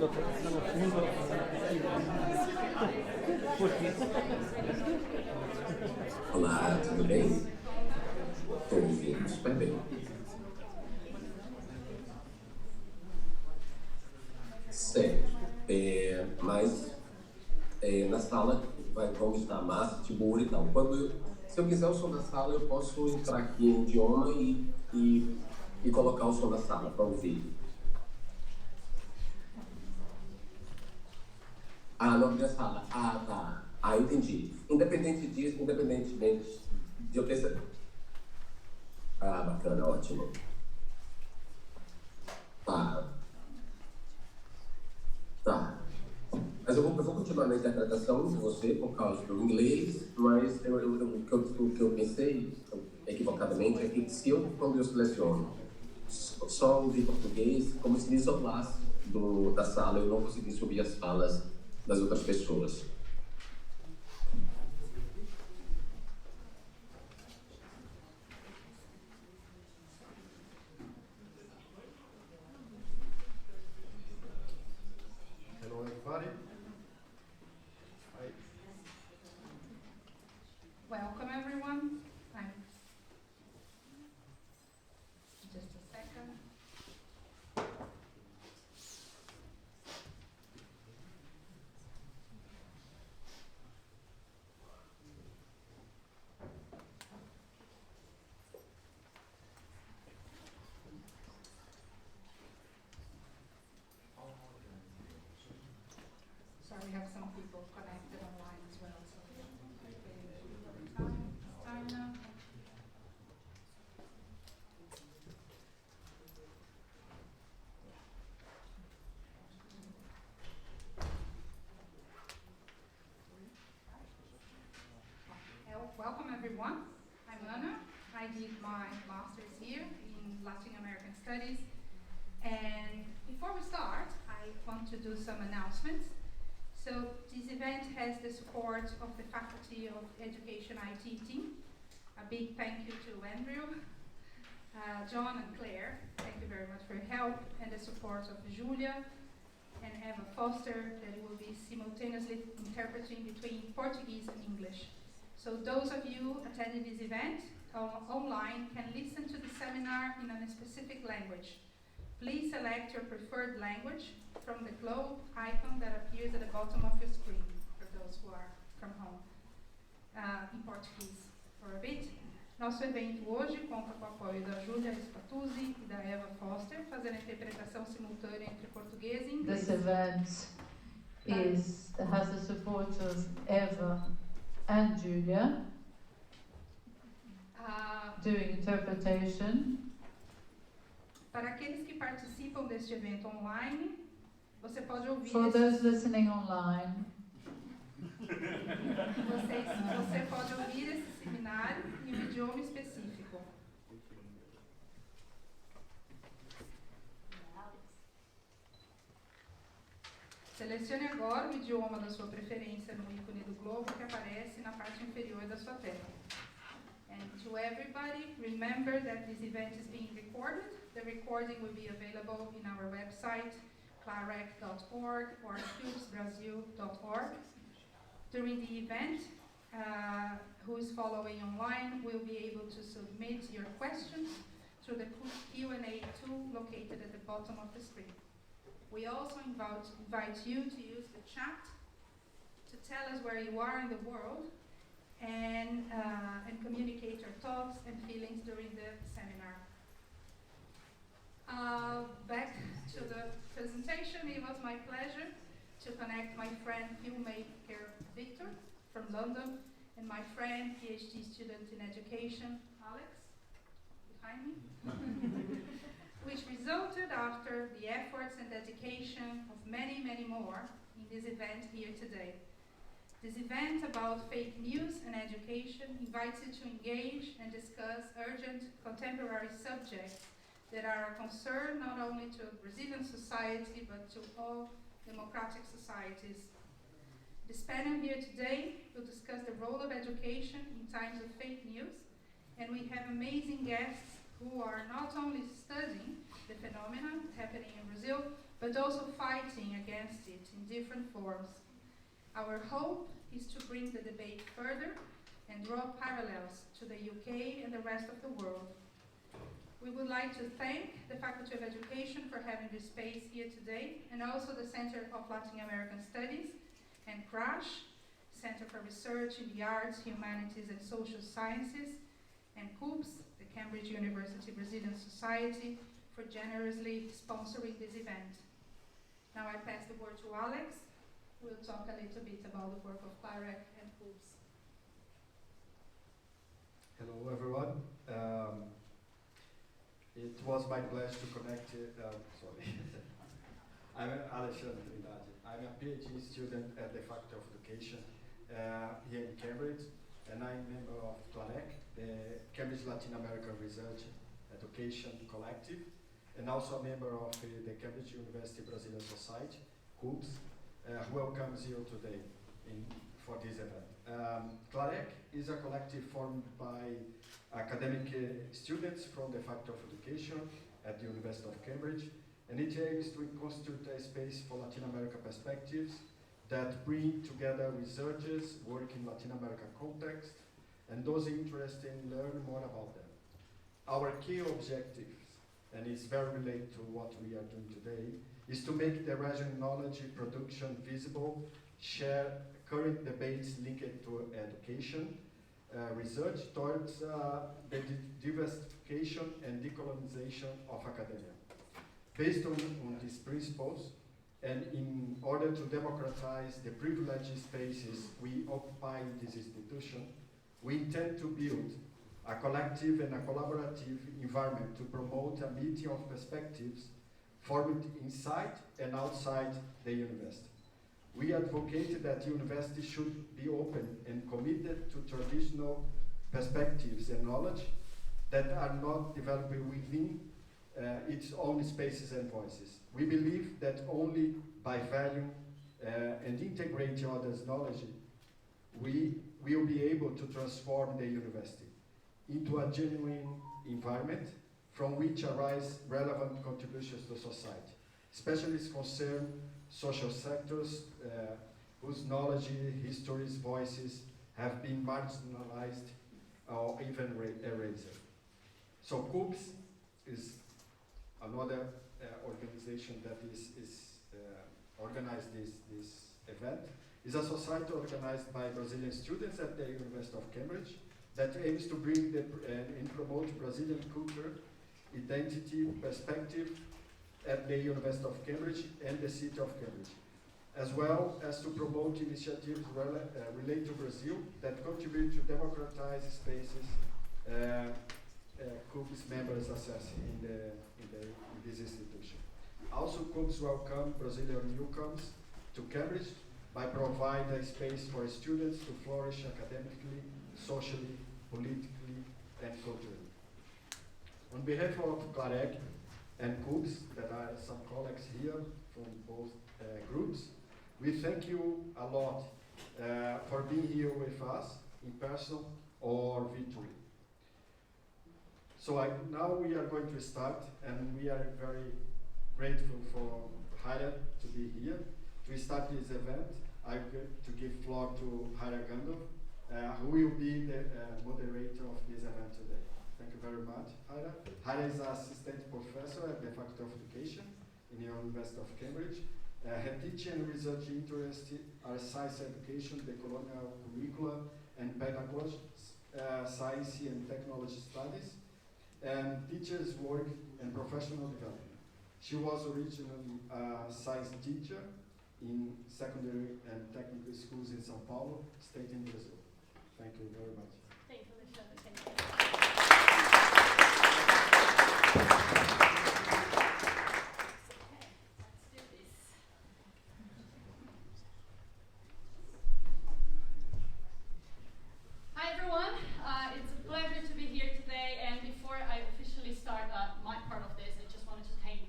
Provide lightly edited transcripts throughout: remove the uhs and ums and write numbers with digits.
fundo, Por quê? Olá, tudo bem? Estou ouvindo super bem. Certo. Na sala vão estar Márcia Tiburi e tal. Se eu quiser o som da sala, eu posso entrar aqui em idioma e colocar o som da sala para ouvir. Nome da sala. Tá. Entendi. Independentemente de eu ter... bacana, ótimo. Tá. Mas eu vou continuar na interpretação de você por causa do inglês, mas o que eu pensei, equivocadamente, é que quando eu seleciono só ouvir português, como se me isolasse da sala, eu não conseguisse ouvir as falas das outras pessoas. Hello everybody. Welcome everyone. Just a second. Sorry, we have some people connected online as well. So time now. Welcome everyone. I'm Ana. I did my master's here in Latin American Studies. And before we start, I want to do some announcements. So this event has the support of the Faculty of Education IT team. A big thank you to Andrew, John and Claire. Thank you very much for your help, and the support of Julia and Eva Foster, that will be simultaneously interpreting between Portuguese and English. So those of you attending this event online can listen to the seminar in a specific language. Please select your preferred language from the globe icon that appears at the bottom of your screen, for those who are from home, in Portuguese for a bit. Nosso evento hoje conta com o apoio da Julia Spatuzzi e da Eva Foster, fazendo a interpretação simultânea entre português e inglês. This event has the support of Eva and Julia doing interpretation. Para aqueles que participam deste evento online, você pode ouvir... For those listening online, você pode ouvir esse seminário em um idioma específico. Selecione agora o idioma da sua preferência no ícone do globo que aparece na parte inferior da sua tela. And to everybody, remember that this event is being recorded. The recording will be available in our website, clarec.org or cubesbrazil.org. During the event, who is following online will be able to submit your questions through the Q&A tool located at the bottom of the screen. We also invite you to use the chat to tell us where you are in the world and communicate your thoughts and feelings during the seminar. Back to the presentation, it was my pleasure to connect my friend filmmaker Victor from London and my friend PhD student in education Alex, behind me, which resulted after the efforts and dedication of many, many more in this event here today. This event about fake news and education invites you to engage and discuss urgent contemporary subjects that are a concern not only to Brazilian society but to all democratic societies. This panel here today will discuss the role of education in times of fake news, and we have amazing guests who are not only studying the phenomenon happening in Brazil, but also fighting against it in different forms. Our hope is to bring the debate further and draw parallels to the UK and the rest of the world. We would like to thank the Faculty of Education for having this space here today, and also the Center of Latin American Studies and CRASH, Center for Research in the Arts, Humanities and Social Sciences, and CUBS, the Cambridge University Brazilian Society, for generously sponsoring this event. Now I pass the word to Alex, who will talk a little bit about the work of CLAREC and CUBS. Hello everyone. It was my pleasure to connect, sorry. I'm Alexandre Trindade. I'm a PhD student at the Faculty of Education here in Cambridge, and I'm a member of CLAREC, the Cambridge Latin American Research Education Collective, and also a member of the Cambridge University Brazilian Society, CUBS, who welcomes you today for this event. CLAREC is a collective formed by academic students from the Faculty of Education at the University of Cambridge, and it aims to constitute a space for Latin American perspectives that bring together researchers working in Latin American context and those interested in learning more about them. Our key objectives, and it's very related to what we are doing today, is to make the regional knowledge production visible, share current debates linked to education, research towards the diversification and decolonization of academia. Based on these principles, and in order to democratize the privileged spaces we occupy in this institution, we intend to build a collective and a collaborative environment to promote a meeting of perspectives formed inside and outside the university. We advocate that university should be open and committed to traditional perspectives and knowledge that are not developed within its own spaces and voices. We believe that only by valuing and integrating others' knowledge, we will be able to transform the university into a genuine environment from which arise relevant contributions to society, especially as concern social sectors whose knowledge, histories, voices have been marginalized or even erased. So CUBS is another organization that is organized this event. It's a society organized by Brazilian students at the University of Cambridge that aims to bring and promote Brazilian culture, identity, perspective at the University of Cambridge and the city of Cambridge, as well as to promote initiatives related to Brazil that contribute to democratize spaces CUBS members access in this institution. Also, CUBS welcome Brazilian newcomers to Cambridge by providing a space for students to flourish academically, socially, politically, and culturally. On behalf of CLAREC and CUBS, that are some colleagues here from both groups, we thank you a lot for being here with us in person or virtually. So now we are going to start, and we are very grateful for Haira to be here. To start this event, I'm going to give floor to Haira Gandolfi, who will be the moderator of this event today. Thank you very much, Haira. Haira is an assistant professor at the Faculty of Education in the University of Cambridge. Her teaching and research interests are science education, the colonial curricula, and pedagogy, science and technology studies, and teachers' work and professional development. She was originally a science teacher in secondary and technical schools in São Paulo, state in Brazil. Thank you very much. Thank you, Alexandre. Thank you. Hi everyone, it's a pleasure to be here today, and before I officially start my part of this, I just wanted to thank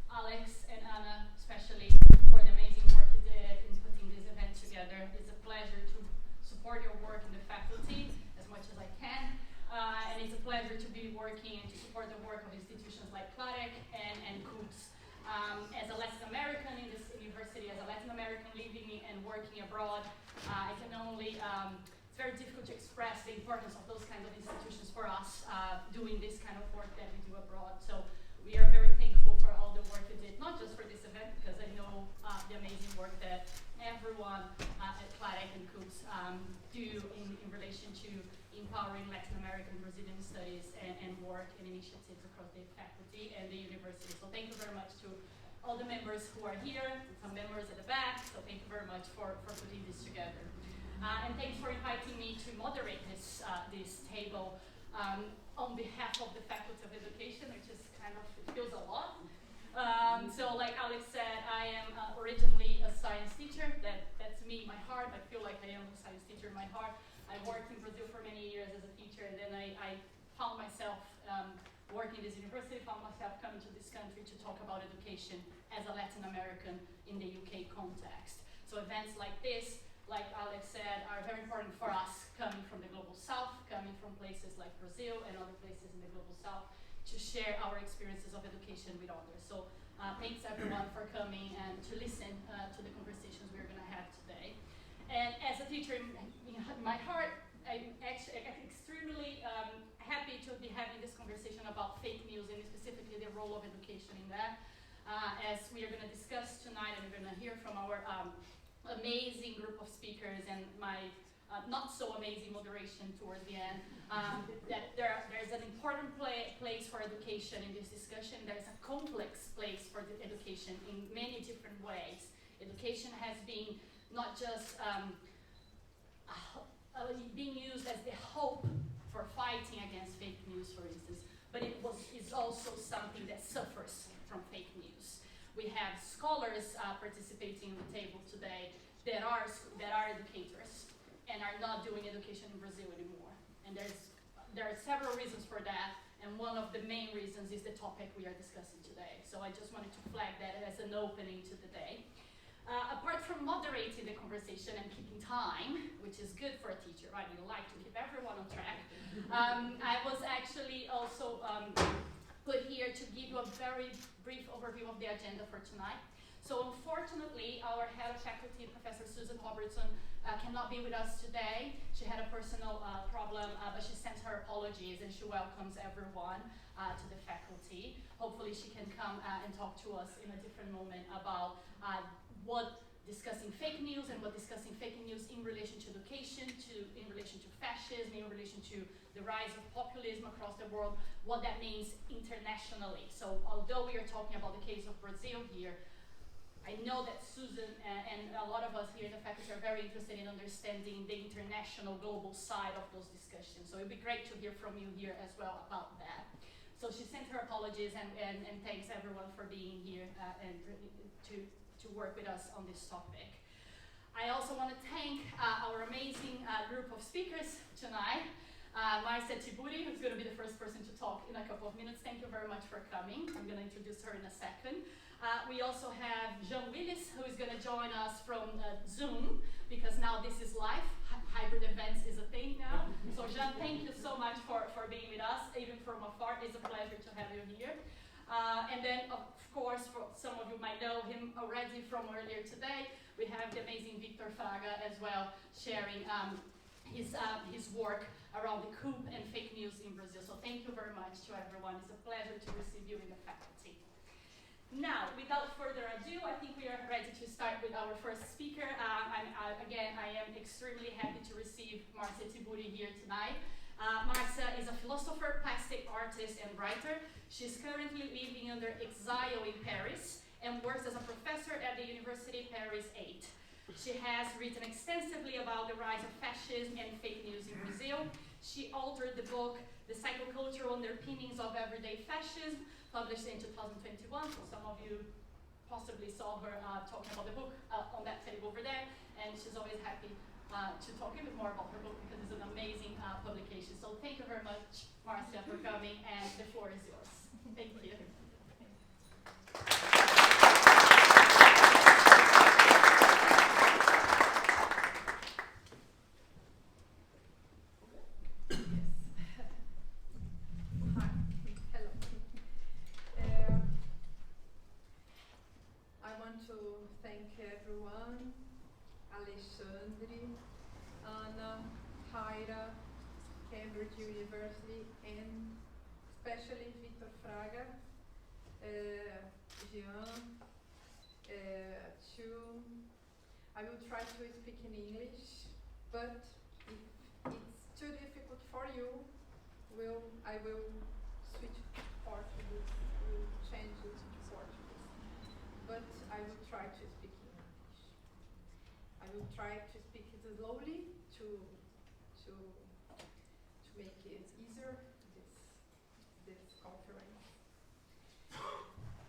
Alex and Anna especially for the amazing work you did in putting this event together. It's a pleasure to support your work in the faculty as much as I can, and it's a pleasure to be working and to support the work working abroad. I can only, it's very difficult to express the importance of those kinds of institutions for us doing this kind of work that we do abroad. So we are very thankful for all the work you did, not just for this event, because I know the amazing work that everyone at CLAREC and Coup do in relation to empowering Latin American Brazilian studies and work and initiatives across the faculty and the university. So thank you very much to all the members who are here, and some members at the back. So thank you very much for putting this together. And thanks for inviting me to moderate this table on behalf of the Faculty of Education, which is kind of, it feels a lot. So like Alex said, I am originally a science teacher. That's me, my heart. I feel like I am a science teacher in my heart. I worked in Brazil for many years as a teacher, and then I found myself working in this university, found myself coming to this country to talk about education as a Latin American in the UK context. So events like this, like Alex said, are very important for us, coming from the global south, coming from places like Brazil and other places in the global south, to share our experiences of education with others. So thanks everyone for coming and to listen to the conversations we're gonna have today. And as a teacher in my heart, I'm actually extremely happy to be having this conversation about fake news and specifically the role of education in that. As we are going to discuss tonight, and we're going to hear from our amazing group of speakers and my not so amazing moderation towards the end, that there's an important place for education in this discussion. There's a complex place for the education in many different ways. Education has been not just being used as the hope for fighting against fake news, for instance, but is also something that suffers from fake news. We have scholars participating in the table today that are educators and are not doing education in Brazil anymore. And there are several reasons for that, and one of the main reasons is the topic we are discussing today. So I just wanted to flag that as an opening to the day. Apart from moderating the conversation and keeping time, which is good for a teacher, right? We like to keep everyone on track. I was actually also put here to give you a very brief overview of the agenda for tonight. So unfortunately, our head of faculty, Professor Susan Robertson, cannot be with us today. She had a personal problem, but she sent her apologies and she welcomes everyone to the faculty. Hopefully she can come and talk to us in a different moment about what discussing fake news and what discussing fake news in relation to education, in relation to fascism, in relation to the rise of populism across the world, what that means internationally. So although we are talking about the case of Brazil here, I know that Susan and a lot of us here in the faculty are very interested in understanding the international global side of those discussions. So it'd be great to hear from you here as well about that. So she sent her apologies and thanks everyone for being here and to work with us on this topic. I also want to thank our amazing group of speakers tonight. Márcia Tiburi, who's going to be the first person to talk in a couple of minutes. Thank you very much for coming. I'm going to introduce her in a second. We also have Wyllys, who is going to join us from Zoom, because now this is live. Hybrid events is a thing now. So Jean, thank you so much for being with us, even from afar. It's a pleasure to have you here. And then, of course, for some of you might know him already from earlier today, we have the amazing Victor Fraga as well, sharing his work around the coup and fake news in Brazil. So thank you very much to everyone. It's a pleasure to receive you in the faculty. Now, without further ado, I think we are ready to start with our first speaker. Again, I am extremely happy to receive Márcia Tiburi here tonight. Márcia is a philosopher, plastic artist, and writer. She's currently living under exile in Paris and works as a professor at the University Paris 8. She has written extensively about the rise of fascism and fake news in Brazil. She authored the book, The Psychocultural Underpinnings of Everyday Fascism, published in 2021. So some of you possibly saw her talking about the book on that table over there, and she's always happy to talk a bit more about her book because it's an amazing publication. So thank you very much, Márcia, for coming, and the floor is yours. Thank you. I want to thank everyone. Alexandre, Anna, Haira, Cambridge University, and especially Victor Fraga, Jean, I will try to speak in English, but if it's too difficult for you, I will switch to Portuguese, will change it to Portuguese. But I will try to speak in English. I will try to speak it slowly to make it easier, this conference.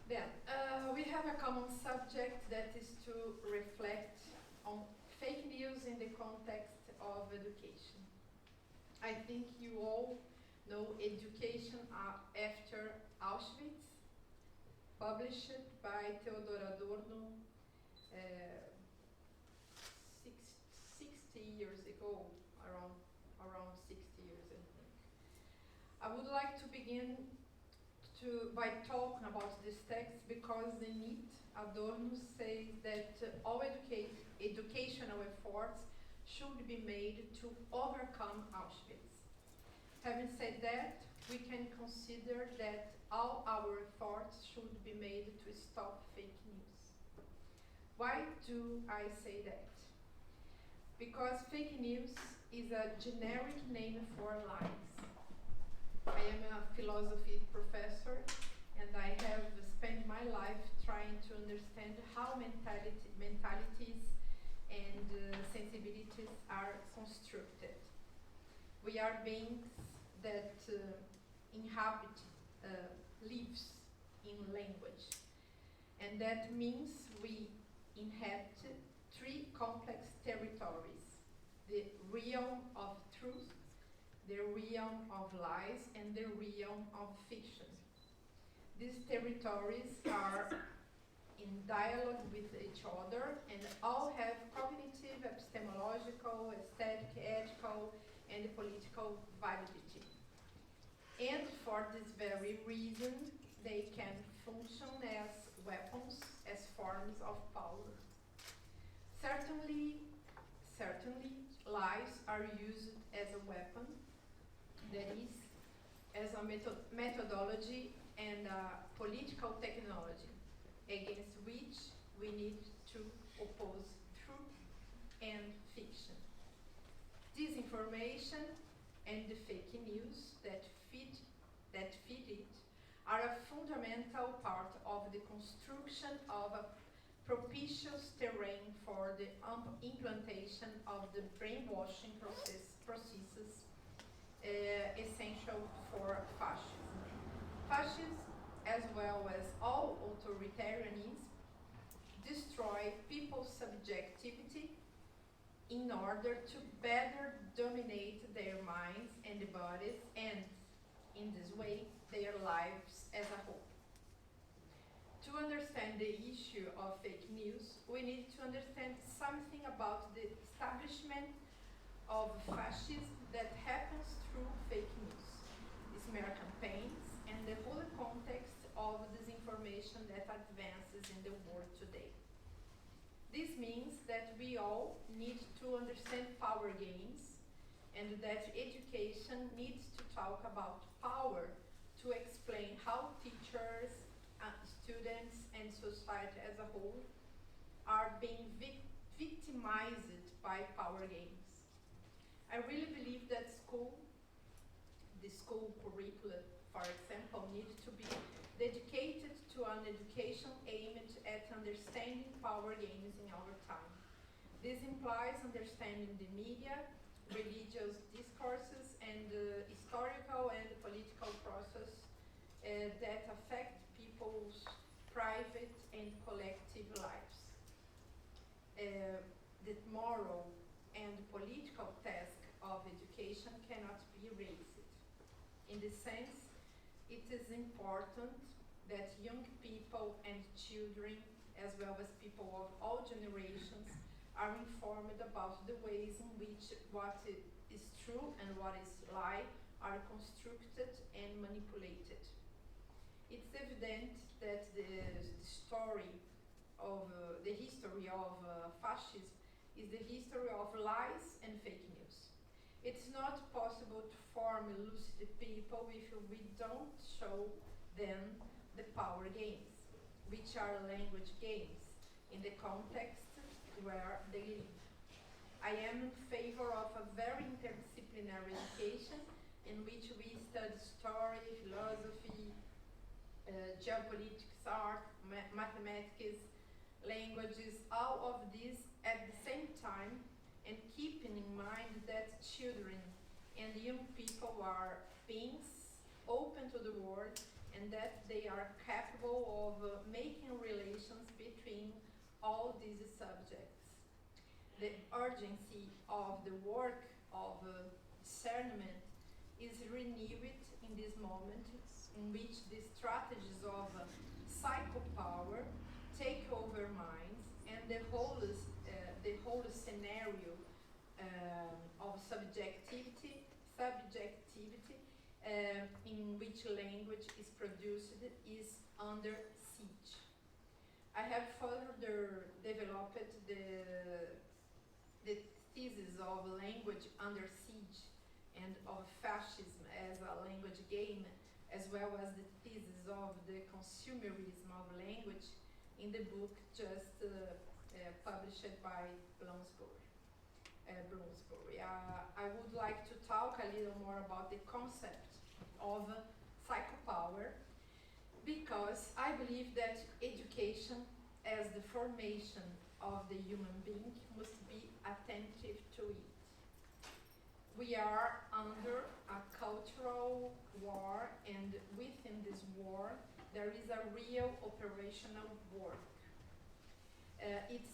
Then, we have a common subject that is to reflect on fake news in the context of education. I think you all know Education After Auschwitz, published by Theodor Adorno 60 years ago, around 60 years, I think. I would like to begin by talking about this text because in it, Adorno says that all educational efforts should be made to overcome Auschwitz. Having said that, we can consider that all our efforts should be made to stop fake news. Why do I say that? Because fake news is a generic name for lies. I am a philosophy professor, and I have spent my life trying to understand how mentalities and sensibilities are constructed. We are beings that inhabit, lives in language, and that means we inhabit three complex territories: the realm of truth, the realm of lies, and the realm of fiction. These territories are in dialogue with each other and all have cognitive, epistemological, aesthetic, ethical, and political validity. And for this very reason, they can function as weapons, as forms of power. Certainly, lies are used as a weapon, that is, as a methodology and a political technology against which we need to oppose truth and fiction. Disinformation and the fake news that feed it are a fundamental part of the construction of a propitious terrain for the implantation of the brainwashing processes essential for fascism. Fascism, as well as all authoritarianism, destroy people's subjectivity in order to better dominate their minds and bodies and, in this way, their lives as a whole. To understand the issue of fake news, we need to understand something about the establishment of fascism that happens through fake news, smear campaigns, and the whole context of disinformation that advances in the world today. This means that we all need to understand power games and that education needs to talk about power to explain how teachers, students, and society as a whole are being victimized by power games. I really believe that the school curricula, for example, needs to be dedicated to an education aimed at understanding power games in our time. This implies understanding the media, religious discourses, and historical and political process that affect people's private and collective lives. The moral and political task of education cannot be erased. In this sense, it is important that young people and children, as well as people of all generations, are informed about the ways in which what is true and what is lie are constructed and manipulated. It's evident that the history of fascism is the history of lies and fake news. It's not possible to form lucid people if we don't show them the power games, which are language games, in the context where they live. I am in favor of a very interdisciplinary education in which we study story, philosophy, geopolitics, art, mathematics, languages, all of these at the same time, and keeping in mind that children and young people are beings open to the world and that they are capable of making relations between all these subjects. The urgency of the work of discernment is renewed in this moment in which the strategies of psychopower take over minds, and the whole scenario of subjectivity in which language is produced is under siege. I have further developed the thesis of language under siege and of fascism as a language game, as well as the thesis of the consumerism of language in the book just published by Bloomsbury. I would like to talk a little more about the concept of psychopower, because I believe that education as the formation of the human being must be attentive to it. We are under a cultural war, and within this war there is a real operational work. It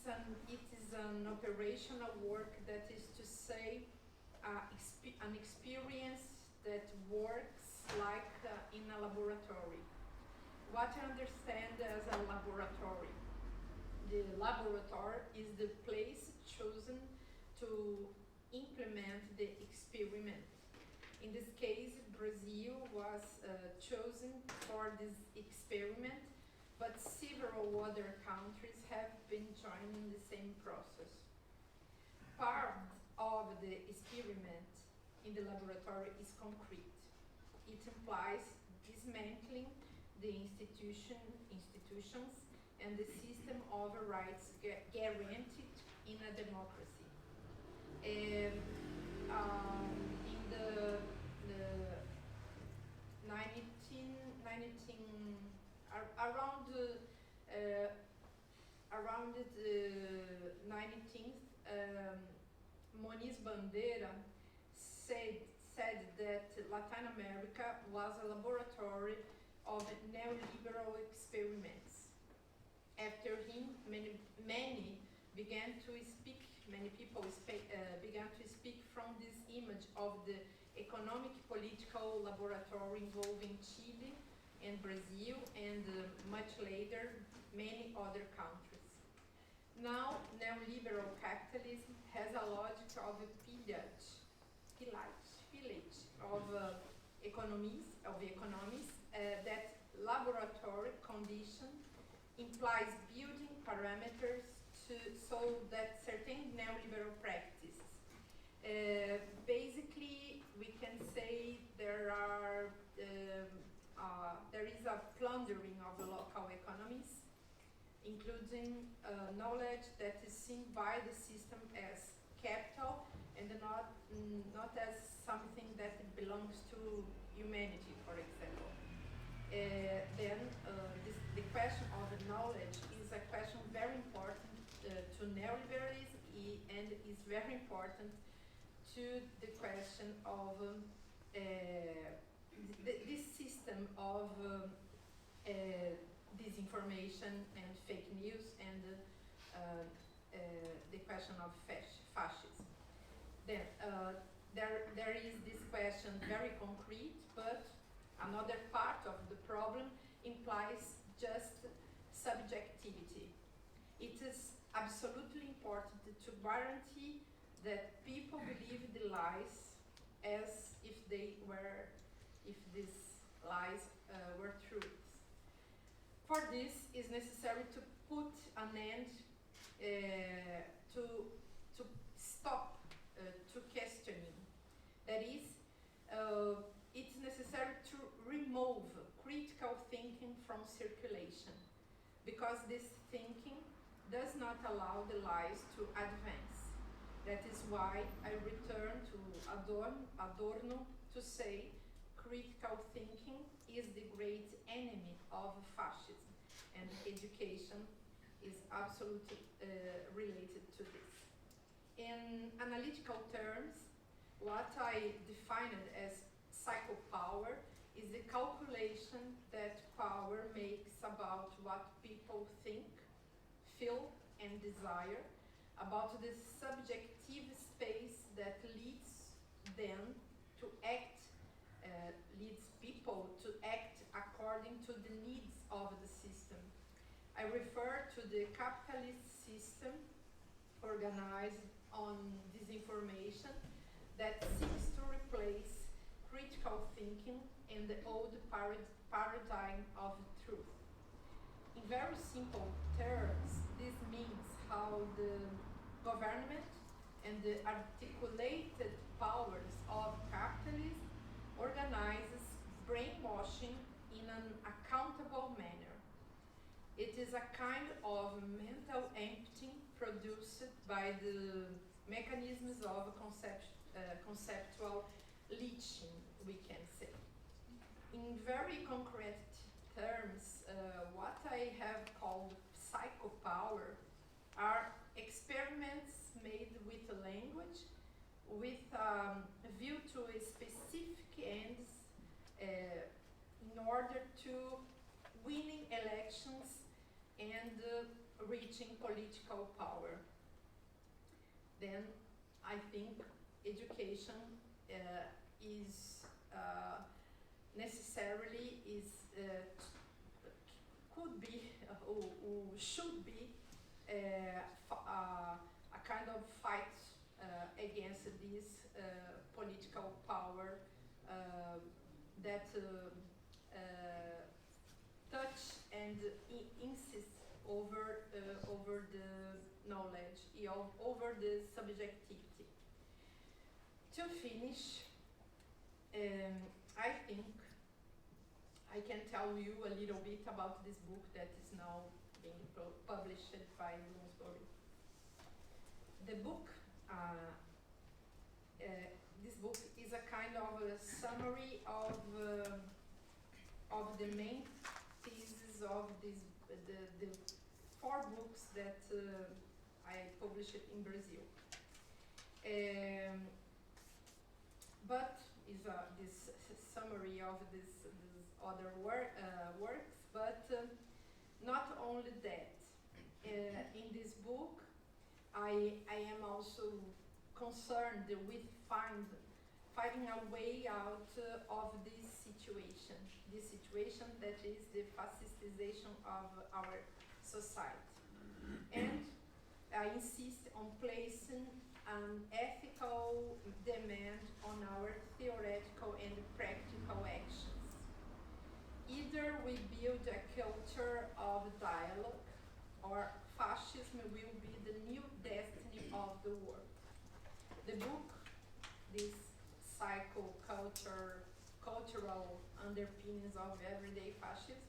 is an operational work, that is to say, an experience that works like in a laboratory. What I understand as a laboratory? The laboratory is the place chosen to implement the experiment. In this case, Brazil was chosen for this experiment, but several other countries have been joining the same process. Part of the experiment in the laboratory is concrete. It implies dismantling the institutions and the system of rights guaranteed in a democracy. In the 19th, Moniz Bandeira said that Latin America was a laboratory of neoliberal experiments. After him, many people began to speak from this image of the economic political laboratory involving Chile and Brazil, and much later many other countries. Now, neoliberal capitalism has a logic of a pillage of economies that laboratory condition implies building parameters so that certain neoliberal practices. Basically, we can say there is a plundering of the local economies, including knowledge that is seen by the system as capital and not as something that belongs to humanity, for example. The question of knowledge is a question very important to neoliberalism, and is very important to the question of this system of disinformation and fake news, and the question of fascism. Then there is this question very concrete, but another part of the problem implies just subjectivity. It is absolutely important to guarantee that people believe the lies as if these lies were truths. For this, is necessary to put an end to stop to questioning. That is, it's necessary to remove critical thinking from circulation, because this thinking does not allow the lies to advance. That is why I return to Adorno to say critical thinking is the great enemy of fascism, and education is absolutely related to this. In analytical terms, what I defined as psychopower is the calculation that power makes about what people think, feel, and desire, about the subjective space that leads them to act, leads people to act according to the needs of the system. I refer to the capitalist system organized on disinformation that seeks to replace critical thinking in the old paradigm of truth. In very simple terms, this means how the government and the articulated powers of capitalism organizes brainwashing in an accountable manner. It is a kind of mental emptying produced by the mechanisms of conceptual leaching, we can say. In very concrete terms, what I have called psychopower are experiments made with language with a view to a specific ends in order to winning elections and reaching political power. Then I think education is necessarily could be or should be a kind of fight against this political power that touch and insist over the knowledge, over the subjectivity. To finish, I think I can tell you a little bit about this book that is now being published by Bloomsbury. The book, this book is a kind of a summary of the main thesis of the 4 books that I published in Brazil. But is this summary of this other works, but not only that. In this book, I am also concerned with finding a way out of this situation that is the fascistization of our society. And I insist on placing an ethical demand on our theoretical and practical actions. Either we build a culture of dialogue, or fascism will be the new destiny of the world. The book, this cultural underpinnings of everyday fascism,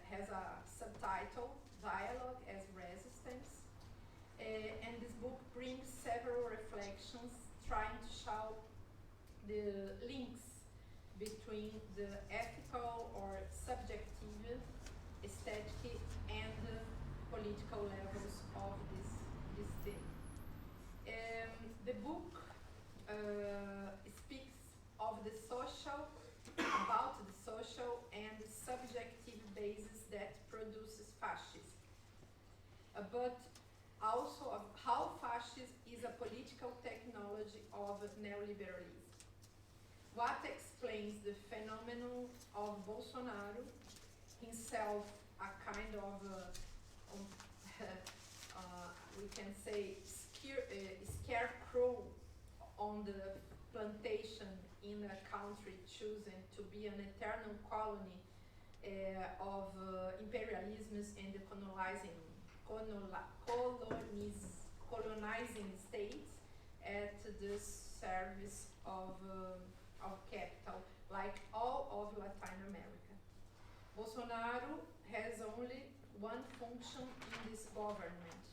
has a subtitle, Dialogue as Resistance, and this book brings several reflections trying to show the links between the ethical or subjective, aesthetic, and political levels of this thing. The book speaks of the social, about the social and subjective basis that produces fascism, but also of how fascism is a political technology of neoliberalism. What explains the phenomenon of Bolsonaro, himself a kind of, we can say, scarecrow on the plantation in a country chosen to be an eternal colony colonizing states at the service of capital, like all of Latin America. Bolsonaro has only one function in this government,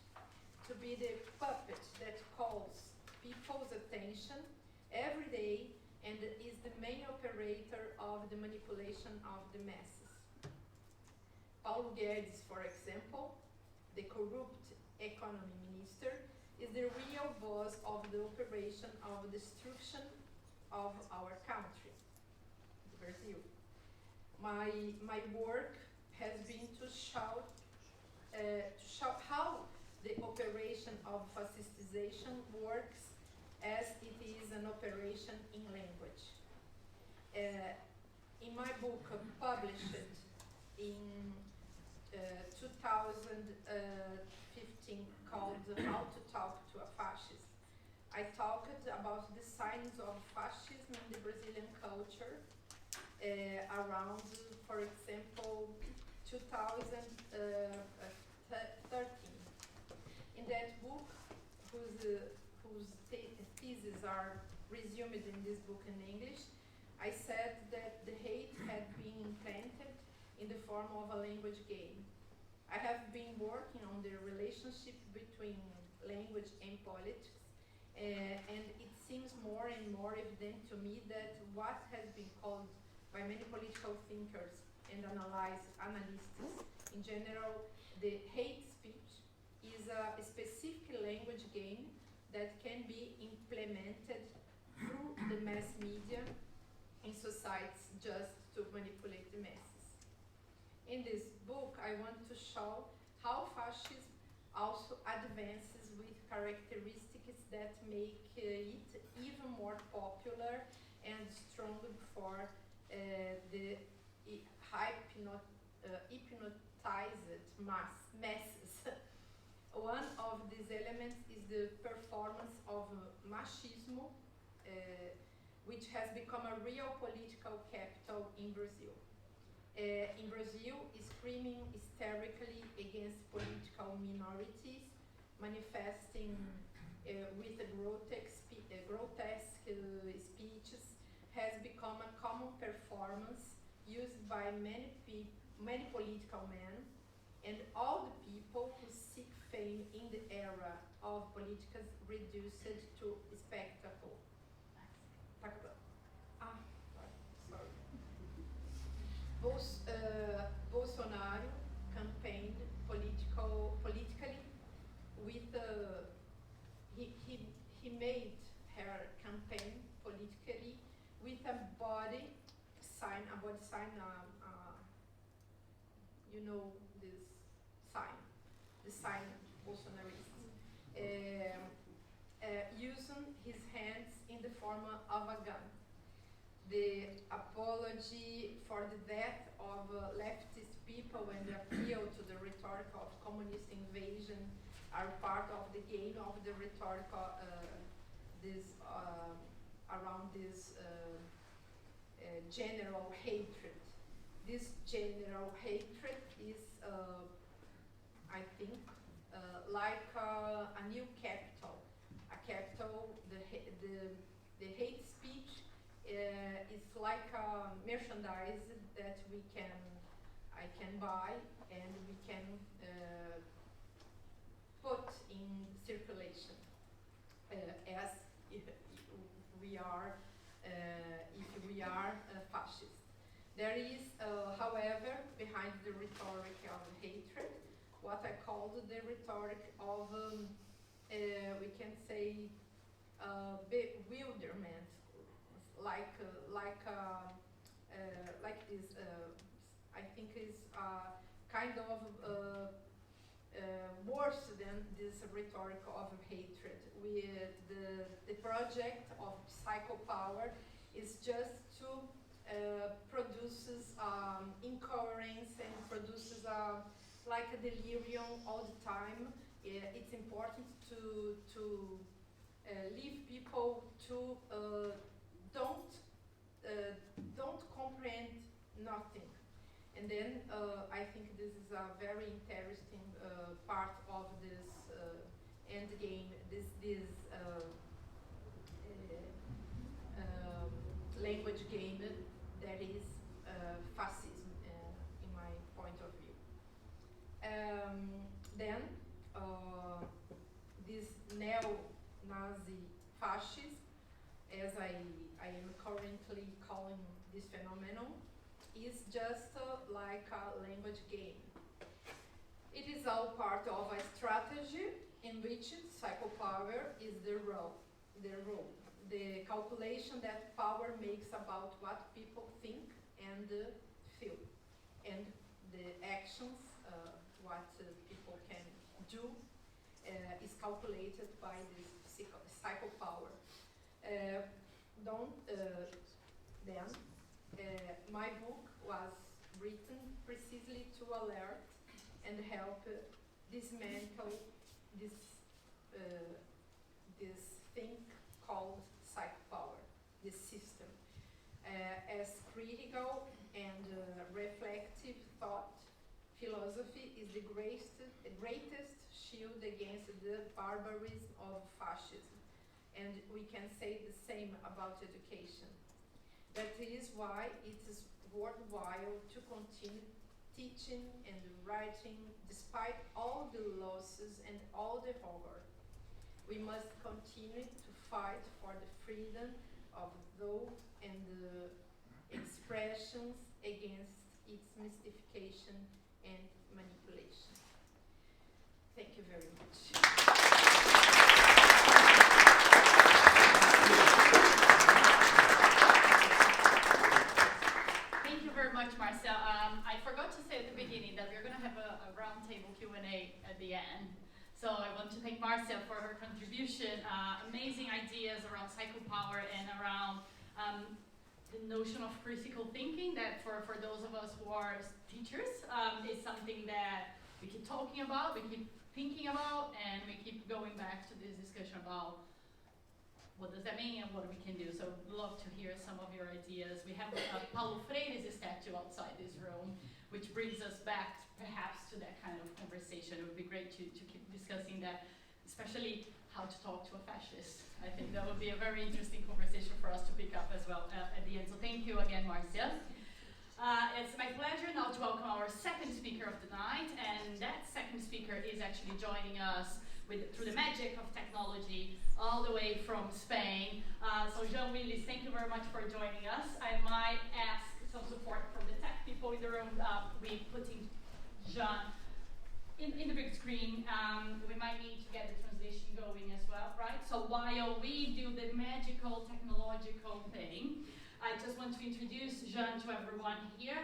to be the puppet that calls people's attention every day and is the main operator of the manipulation of the masses. Paulo Guedes, for example, the corrupt economy minister, is the real boss of the operation of destruction of our country, Brazil. My work has been to show how the operation of fascistization works as it is an operation in language. In my book published in 2015 called How to Talk to a Fascist, I talked about the signs of fascism in the Brazilian culture around, for example, 2013. In that book, whose theses are resumed in this book in English, I said that the hate had been implanted in the form of a language game. I have been working on the relationship between language and politics, and it seems more and more evident to me that what has been called by many political thinkers and analysts in general, the hate speech is a specific language game that can be implemented through the mass media in societies just to manipulate the masses. In this book, I want to show how fascism also advances with characteristics that make it even more popular and stronger for the hypnotized masses. One of these elements is the performance of machismo, which has become a real political capital in Brazil. In Brazil, screaming hysterically against political minorities, manifesting with grotesque speeches, has become a common performance used by many political men and all the people who seek fame in the era of politics reduced to spectacle. Bolsonaro campaigned politically with he made her campaign politically with a body sign, you know this sign, the sign Bolsonarist, using his hands in the form of a gun. The apology for the death of leftist people and the appeal to the rhetoric of communist invasion are part of the game of the rhetoric around this general hatred. This general hatred is, I think, like a new capital. A capital, the hate speech is like a merchandise that I can buy and we can put in circulation as if we are fascist. There is, however, behind the rhetoric of hatred, what I call the rhetoric of, we can say, bewilderment, like this. I think is kind of worse than this rhetoric of hatred. With the project of psychopower is just to produces incoherence and produces like a delirium all the time. It's important to leave people to don't comprehend nothing. And then I think this is a very interesting part of this end game, this language game that is fascism, in my point of view. Then this neo-Nazi fascism, as I am currently calling this phenomenon, is just like a language game. It is all part of a strategy in which psychopower is the role. The calculation that power makes about what people think and feel, and the actions, what people can do, is calculated by this psychopower. My book was written precisely to alert and help dismantle this thing called psychopower, this system. As critical and reflective thought, philosophy is the greatest shield against the barbarism of fascism. And we can say the same about education. That is why it is worthwhile to continue teaching and writing despite all the losses and all the horror. We must continue to fight for the freedom of thought and the expressions against its mystification and manipulation. Thank you very much. Thank you very much, Márcia. I forgot to say at the beginning that we're going to have a roundtable Q&A at the end. So I want to thank Márcia for her contribution, amazing ideas around psychopower and around the notion of critical thinking that for those of us who are teachers is something that we keep talking about, we keep thinking about, and we keep going back to this discussion about what does that mean and what we can do. So love to hear some of your ideas. We have Paulo Freire's statue outside this room, which brings us back perhaps to that kind of conversation. It would be great to keep discussing that, especially how to talk to a fascist. I think that would be a very interesting conversation for us to pick up as well at the end. So thank you again, Márcia. It's my pleasure now to welcome our second speaker of the night, and that second speaker is actually joining us through the magic of technology all the way from Spain. So Jean Wyllys, thank you very much for joining us. I might ask some support from the tech people in the room. We're putting Jean in the big screen. We might need to get the translation going as well, right? So while we do the magical technological thing, I just want to introduce Jean to everyone here.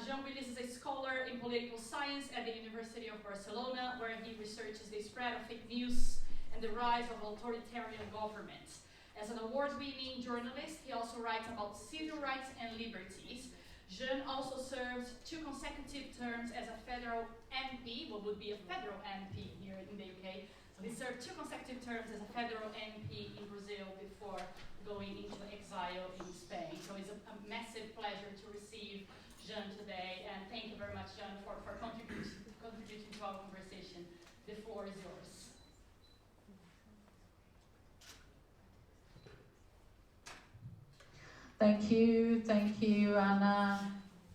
Jean Wyllys is a scholar in political science at the University of Barcelona, where he researches the spread of fake news and the rise of authoritarian governments. As an award-winning journalist, he also writes about civil rights and liberties. Jean also served 2 consecutive terms as a federal MP, what would be a federal MP here in the UK. So he served 2 consecutive terms as a federal MP in Brazil before going into exile in Spain. So it's a massive pleasure to receive Jean today, and thank you very much, Jean, for contributing to our conversation. The floor is yours. Thank you, Anna.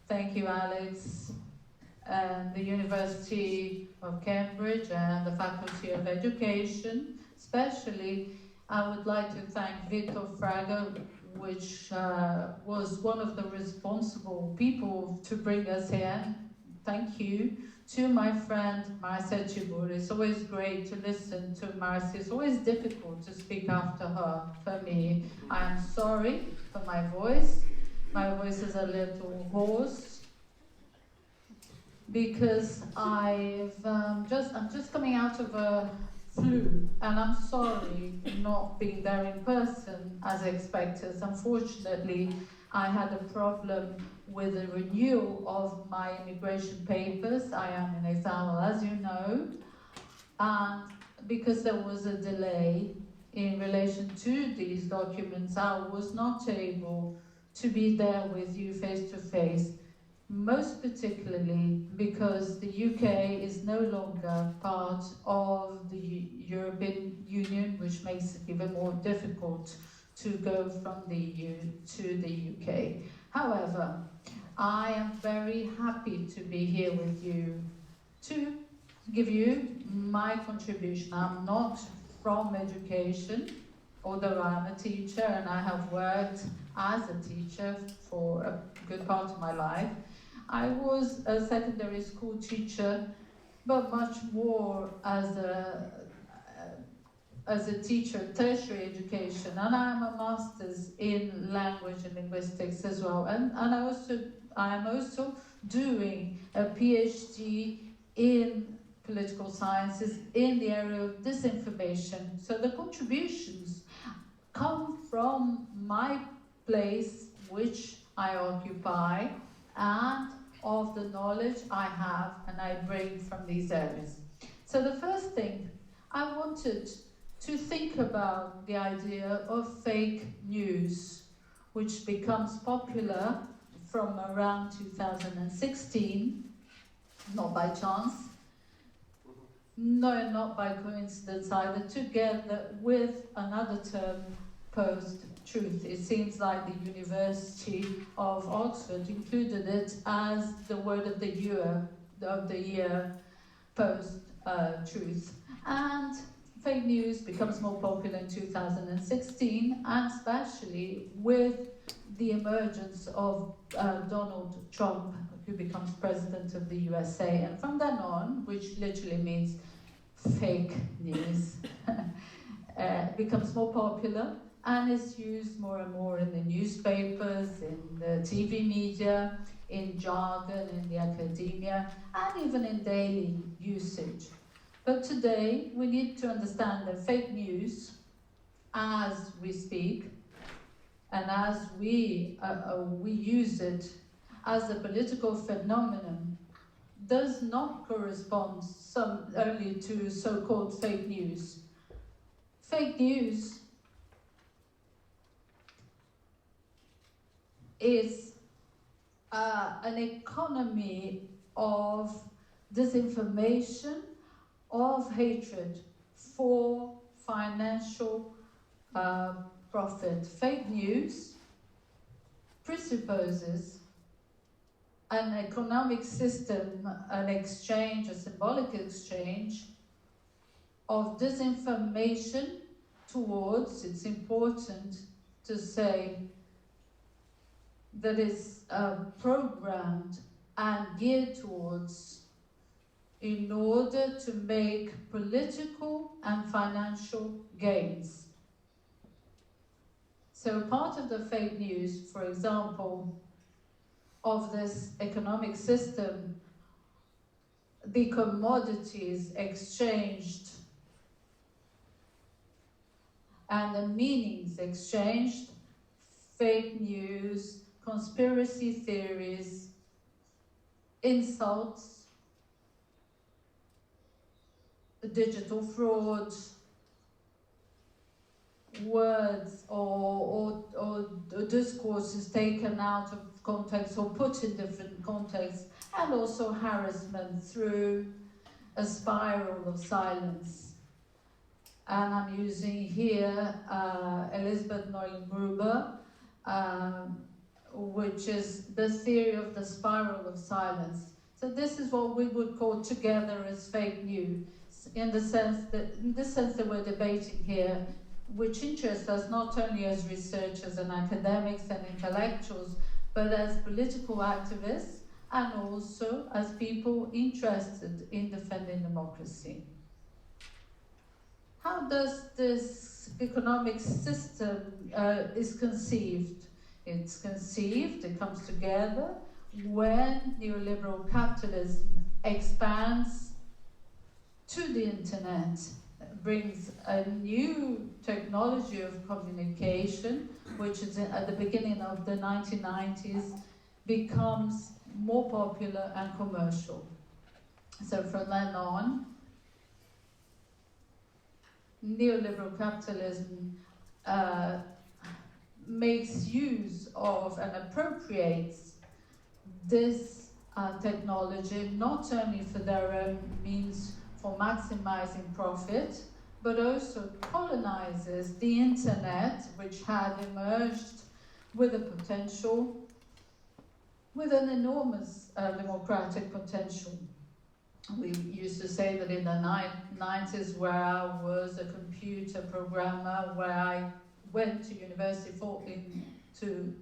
Thank you, Alex, and the University of Cambridge and the Faculty of Education. Especially, I would like to thank Victor Fraga, which was one of the responsible people to bring us here. Thank you. To my friend Márcia Tiburi. It's always great to listen to Márcia. It's always difficult to speak after her for me. I'm sorry for my voice. My voice is a little hoarse because I'm just coming out of a flu, and I'm sorry not being there in person as expected. Unfortunately, I had a problem with the renewal of my immigration papers. I am in exile, as you know, and because there was a delay in relation to these documents, I was not able to be there with you face to face. most particularly because the UK is no longer part of the European Union, which makes it even more difficult to go from the EU to the UK. However, I am very happy to be here with you to give you my contribution. I'm not from education, although I'm a teacher and I have worked as a teacher for a good part of my life. I was a secondary school teacher, but much more as a teacher of tertiary education, and I'm a master's in language and linguistics as well. And I'm also doing a PhD in political sciences in the area of disinformation. So the contributions come from my place, which I occupy, and of the knowledge I have and I bring from these areas. So the first thing, I wanted to think about the idea of fake news, which becomes popular from around 2016, not by chance, no, not by coincidence either, together with another term, post-truth. It seems like the University of Oxford included it as the word of the year, post-truth. And fake news becomes more popular in 2016, and especially with the emergence of Donald Trump, who becomes president of the USA. And from then on, which literally means fake news, becomes more popular and is used more and more in the newspapers, in the TV media, in jargon, in the academia, and even in daily usage. But today, we need to understand that fake news, as we speak, and as we use it as a political phenomenon, does not correspond only to so-called fake news. Fake news is an economy of disinformation, of hatred for financial profit. Fake news presupposes an economic system, an exchange, a symbolic exchange of disinformation towards, it's important to say, that is programmed and geared towards in order to make political and financial gains. So part of the fake news, for example, of this economic system, the commodities exchanged and the meanings exchanged, fake news, conspiracy theories, insults, digital fraud, words or discourses taken out of context or put in different contexts, and also harassment through a spiral of silence. And I'm using here Elizabeth Neulen-Gruber, which is the theory of the spiral of silence. So this is what we would call together as fake news, in the sense that we're debating here, which interests us not only as researchers and academics and intellectuals, but as political activists and also as people interested in defending democracy. How does this economic system is conceived? It's conceived, it comes together when neoliberal capitalism expands to the internet, brings a new technology of communication, which is at the beginning of the 1990s, becomes more popular and commercial. So from then on, neoliberal capitalism makes use of and appropriates this technology not only for their own means for maximizing profit, but also colonizes the internet, which had emerged with a potential, with an enormous democratic potential. We used to say that in the 90s, where I was a computer programmer, where I went to university to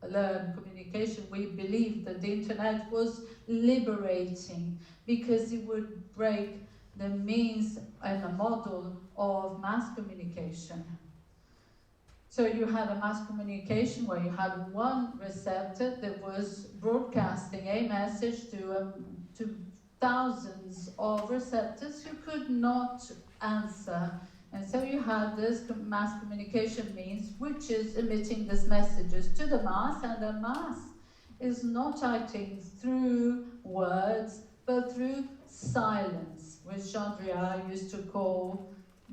learn communication, we believed that the internet was liberating because it would break the means and the model of mass communication. So you had a mass communication where you had one receptor that was broadcasting a message to thousands of receptors who could not answer. And so you had this mass communication means which is emitting these messages to the mass, and the mass is not acting through words, but through silence, which Andrea used to call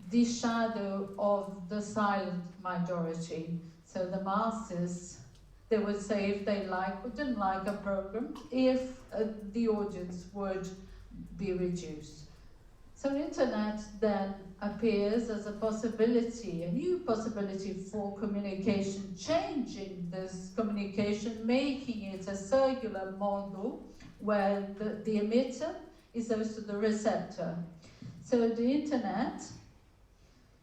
the shadow of the silent majority. So the masses, they would say if they like or didn't like a program, if the audience would be reduced. So internet then appears as a possibility, a new possibility for communication, changing this communication, making it a circular model where the emitter is also the receptor. So the internet,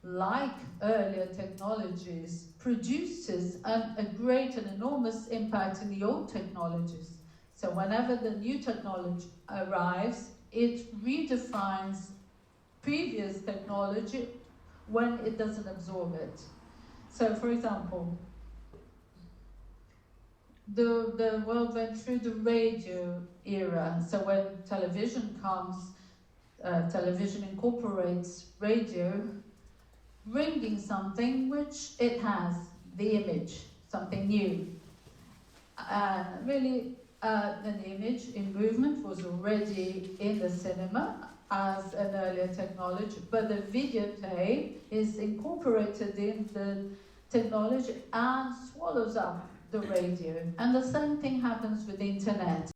like earlier technologies, produces a great and enormous impact in the old technologies. So whenever the new technology arrives, it redefines previous technology when it doesn't absorb it. So for example, the world went through the radio era. So when television comes, television incorporates radio, bringing something which it has, the image, something new. Really, an image in movement was already in the cinema as an earlier technology, but the videotape is incorporated in the technology and swallows up the radio. And the same thing happens with the internet.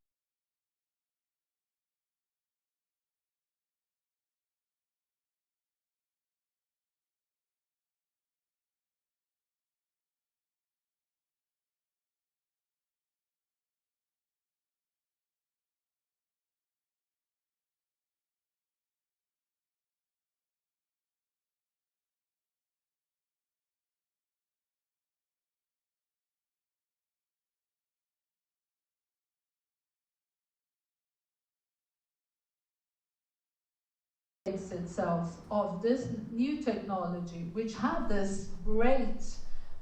Itself of this new technology, which had this great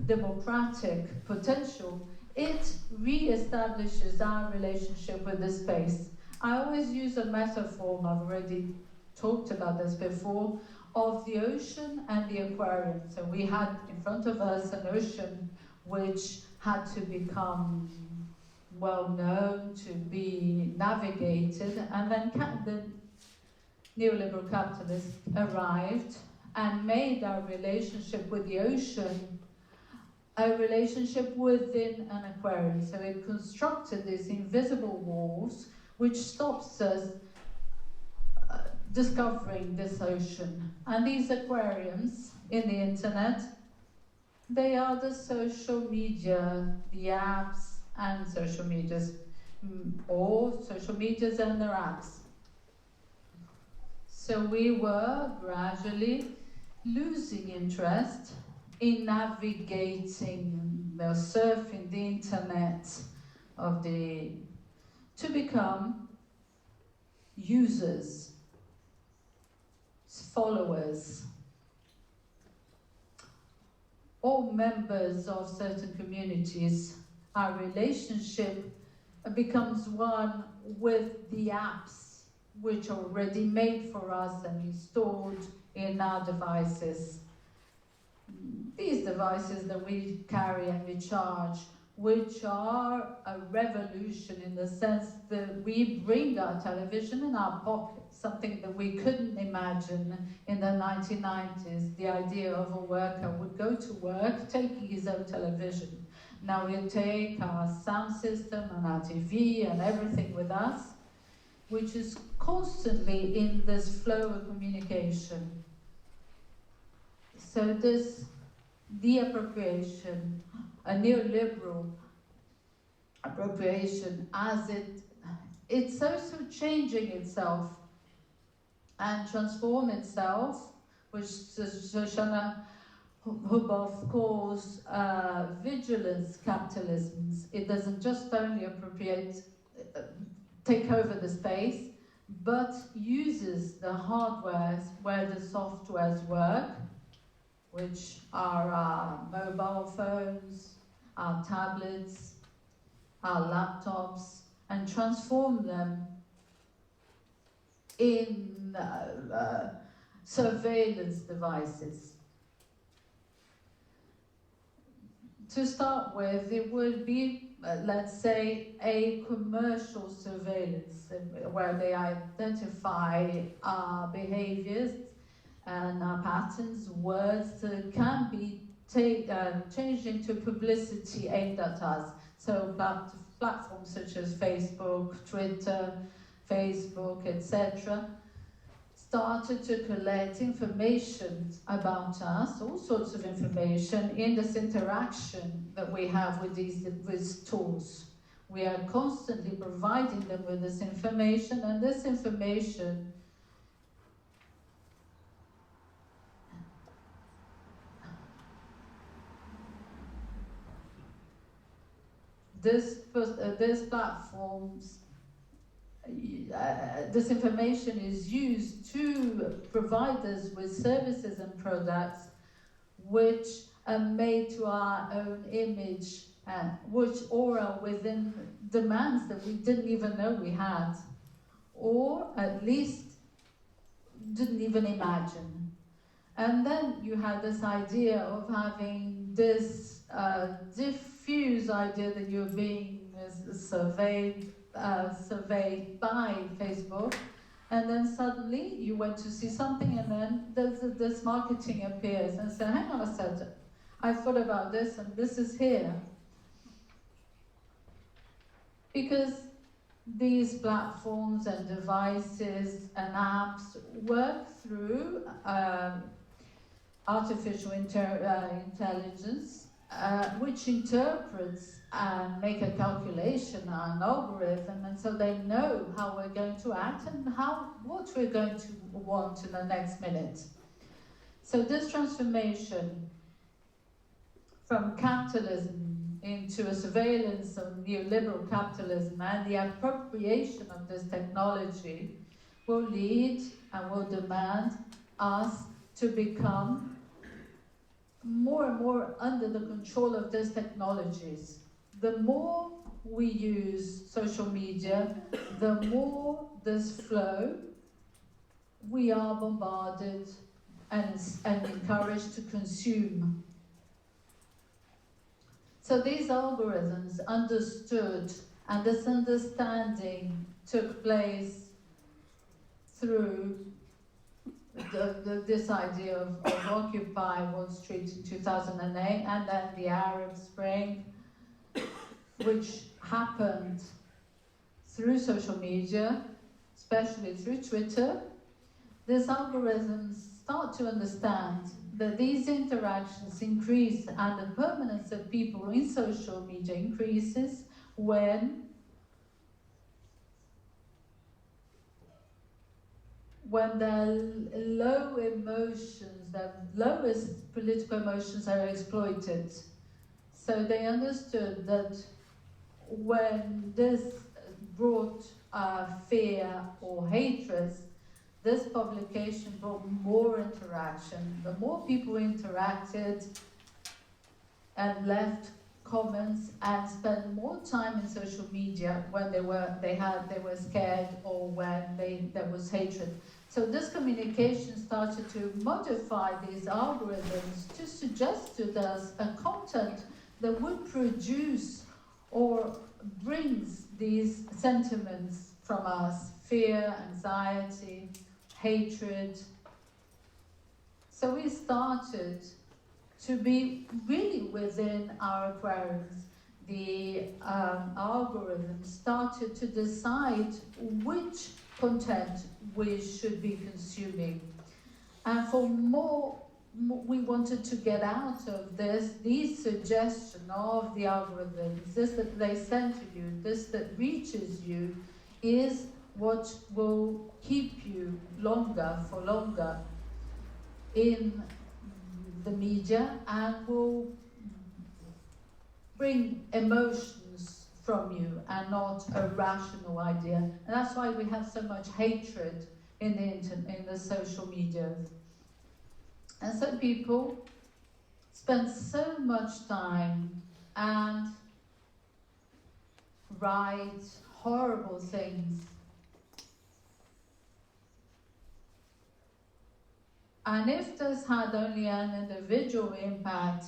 democratic potential, it re-establishes our relationship with the space. I always use a metaphor, I've already talked about this before, of the ocean and the aquarium. So we had in front of us an ocean which had to become well known, to be navigated, and then the neoliberal capitalists arrived and made our relationship with the ocean a relationship within an aquarium. So it constructed these invisible walls which stops us discovering this ocean. And these aquariums in the internet, they are the social media, the apps and social medias, or social medias and their apps. So we were gradually losing interest in navigating, surfing the internet to become users, followers, or members of certain communities. Our relationship becomes one with the apps which are already made for us and installed in our devices. These devices that we carry and we charge, which are a revolution in the sense that we bring our television in our pocket, something that we couldn't imagine in the 1990s. The idea of a worker would go to work taking his own television. Now we take our sound system and our TV and everything with us, which is constantly in this flow of communication. So this de-appropriation, a neoliberal appropriation, as it's also changing itself and transform itself, which Shoshana Zuboff calls vigilance capitalisms. It doesn't just only appropriate, take over the space, but uses the hardware where the softwares work, which are our mobile phones, our tablets, our laptops, and transform them in surveillance devices. To start with, it would be, let's say, a commercial surveillance where they identify our behaviors and our patterns, words that can be changed into publicity aimed at us. So platforms such as Facebook, Twitter, Facebook, etc., started to collect information about us, all sorts of information, in this interaction that we have with these tools. We are constantly providing them with this information, and this information this platforms, this information is used to provide us with services and products which are made to our own image, which are within demands that we didn't even know we had, or at least didn't even imagine. And then you had this idea of having this diffuse idea that you're being surveyed by Facebook, and then suddenly you went to see something, and then this marketing appears and says, hang on a second, I thought about this, and this is here. Because these platforms and devices and apps work through artificial intelligence, which interprets and make a calculation, an algorithm, and so they know how we're going to act and what we're going to want in the next minute. So this transformation from capitalism into a surveillance of neoliberal capitalism and the appropriation of this technology will lead and will demand us to become more and more under the control of these technologies. The more we use social media, the more this flow, we are bombarded and encouraged to consume. So these algorithms understood, and this understanding took place through this idea of Occupy Wall Street in 2008, and then the Arab Spring, which happened through social media, especially through Twitter. These algorithms start to understand that these interactions increase and the permanence of people in social media increases when the low emotions, the lowest political emotions are exploited. So they understood that when this brought fear or hatred, this publication brought more interaction. The more people interacted and left comments and spent more time in social media when they were scared or when there was hatred. So this communication started to modify these algorithms to suggest to us a content that would produce or brings these sentiments from us: fear, anxiety, hatred. So we started to be really within our aquariums. the algorithms started to decide which content we should be consuming. And for more, we wanted to get out of these suggestion of the algorithms, this that they send to you, this that reaches you, is what will keep you for longer in the media and will bring emotions from you and not a rational idea. And that's why we have so much hatred in the social media. And so people spend so much time and write horrible things. And if this had only an individual impact,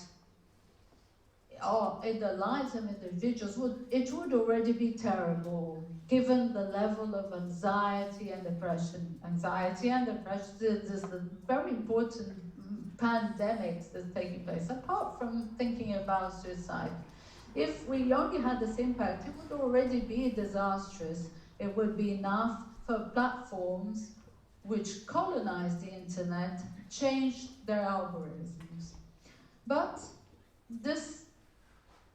or in the lives of individuals, it would already be terrible, given the level of anxiety and depression. Anxiety and depression is a very important pandemics that's taking place, apart from thinking about suicide. If we only had this impact, it would already be disastrous. It would be enough for platforms which colonize the internet, change their algorithms. But this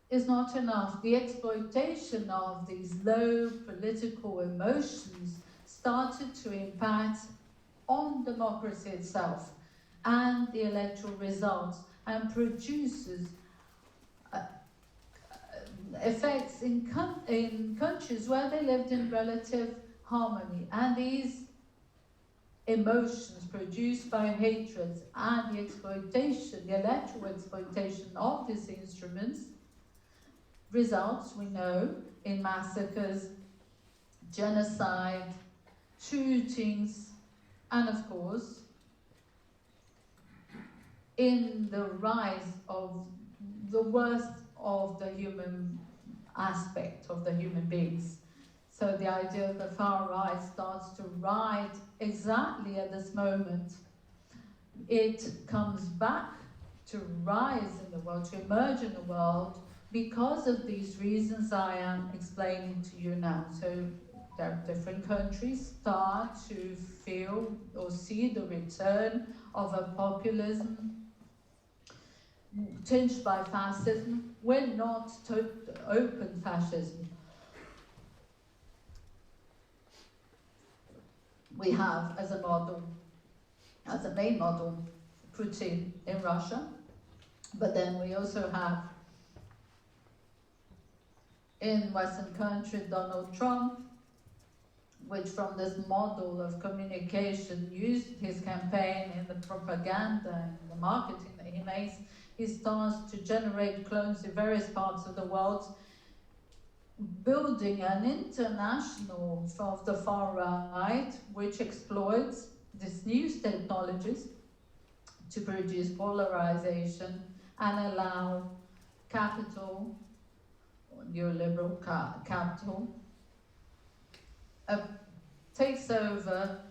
is not enough. The exploitation of these low political emotions started to impact on democracy itself and the electoral results, and produces effects in countries where they lived in relative harmony. And these emotions produced by hatred and the exploitation, the electoral exploitation of these instruments, results, we know, in massacres, genocide, shootings, and of course, in the rise of the worst of the human aspect of the human beings. So the idea of the far right starts to rise exactly at this moment. It comes back to rise in the world, to emerge in the world, because of these reasons I am explaining to you now. So there are different countries start to feel or see the return of a populism tinged by fascism. We're not open fascism. We have as a model, as a main model, Putin in Russia, but then we also have in Western countries Donald Trump, which from this model of communication used his campaign in the propaganda and the marketing that he makes. He starts to generate clones in various parts of the world, building an international of the far right, which exploits these new technologies to produce polarization and allow capital, neoliberal capital, takes over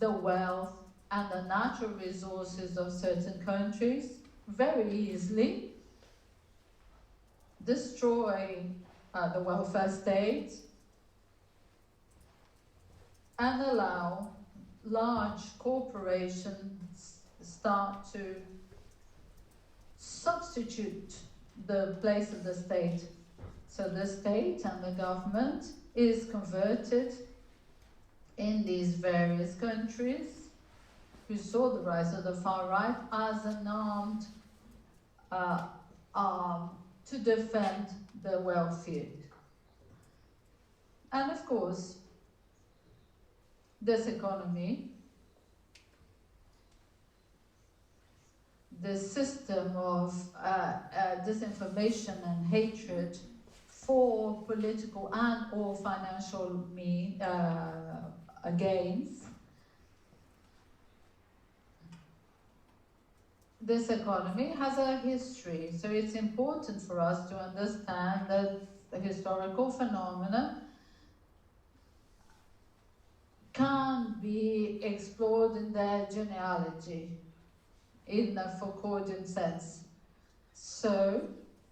the wealth and the natural resources of certain countries very easily, destroy the welfare state, and allow large corporations start to substitute the place of the state. So the state and the government is converted in these various countries who saw the rise of the far right as an armed arm to defend the wealthy. And of course, this economy, the system of disinformation and hatred for political and or financial gains, this economy has a history. So it's important for us to understand that the historical phenomena can be explored in their genealogy, in a Foucauldian sense. So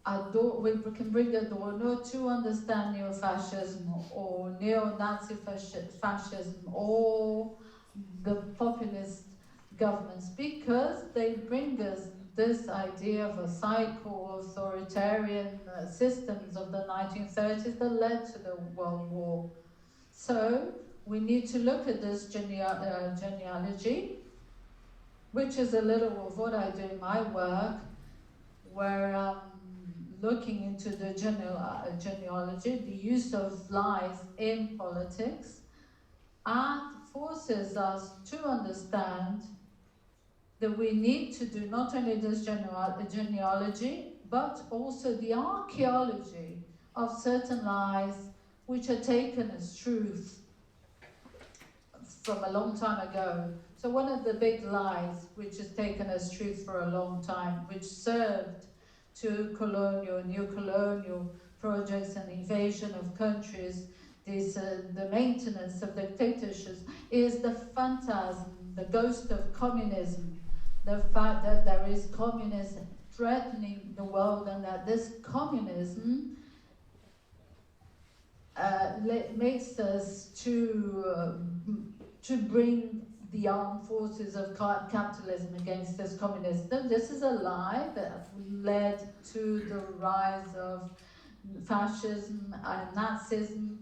we can bring Adorno to understand neo-fascism or neo-Nazi fascism or the populist governments, because they bring us this idea of a cycle of authoritarian systems of the 1930s that led to the World War. So we need to look at this genealogy, which is a little of what I do in my work, where I'm looking into the genealogy, the use of lies in politics, and forces us to understand that we need to do not only this genealogy, but also the archaeology of certain lies which are taken as truth from a long time ago. So one of the big lies which is taken as truth for a long time, which served to colonial, neo-colonial projects and invasion of countries, the maintenance of dictatorships, is the phantasm, the ghost of communism, the fact that there is communism threatening the world, and that this communism makes us to bring the armed forces of capitalism against this communism. This is a lie that led to the rise of fascism and Nazism,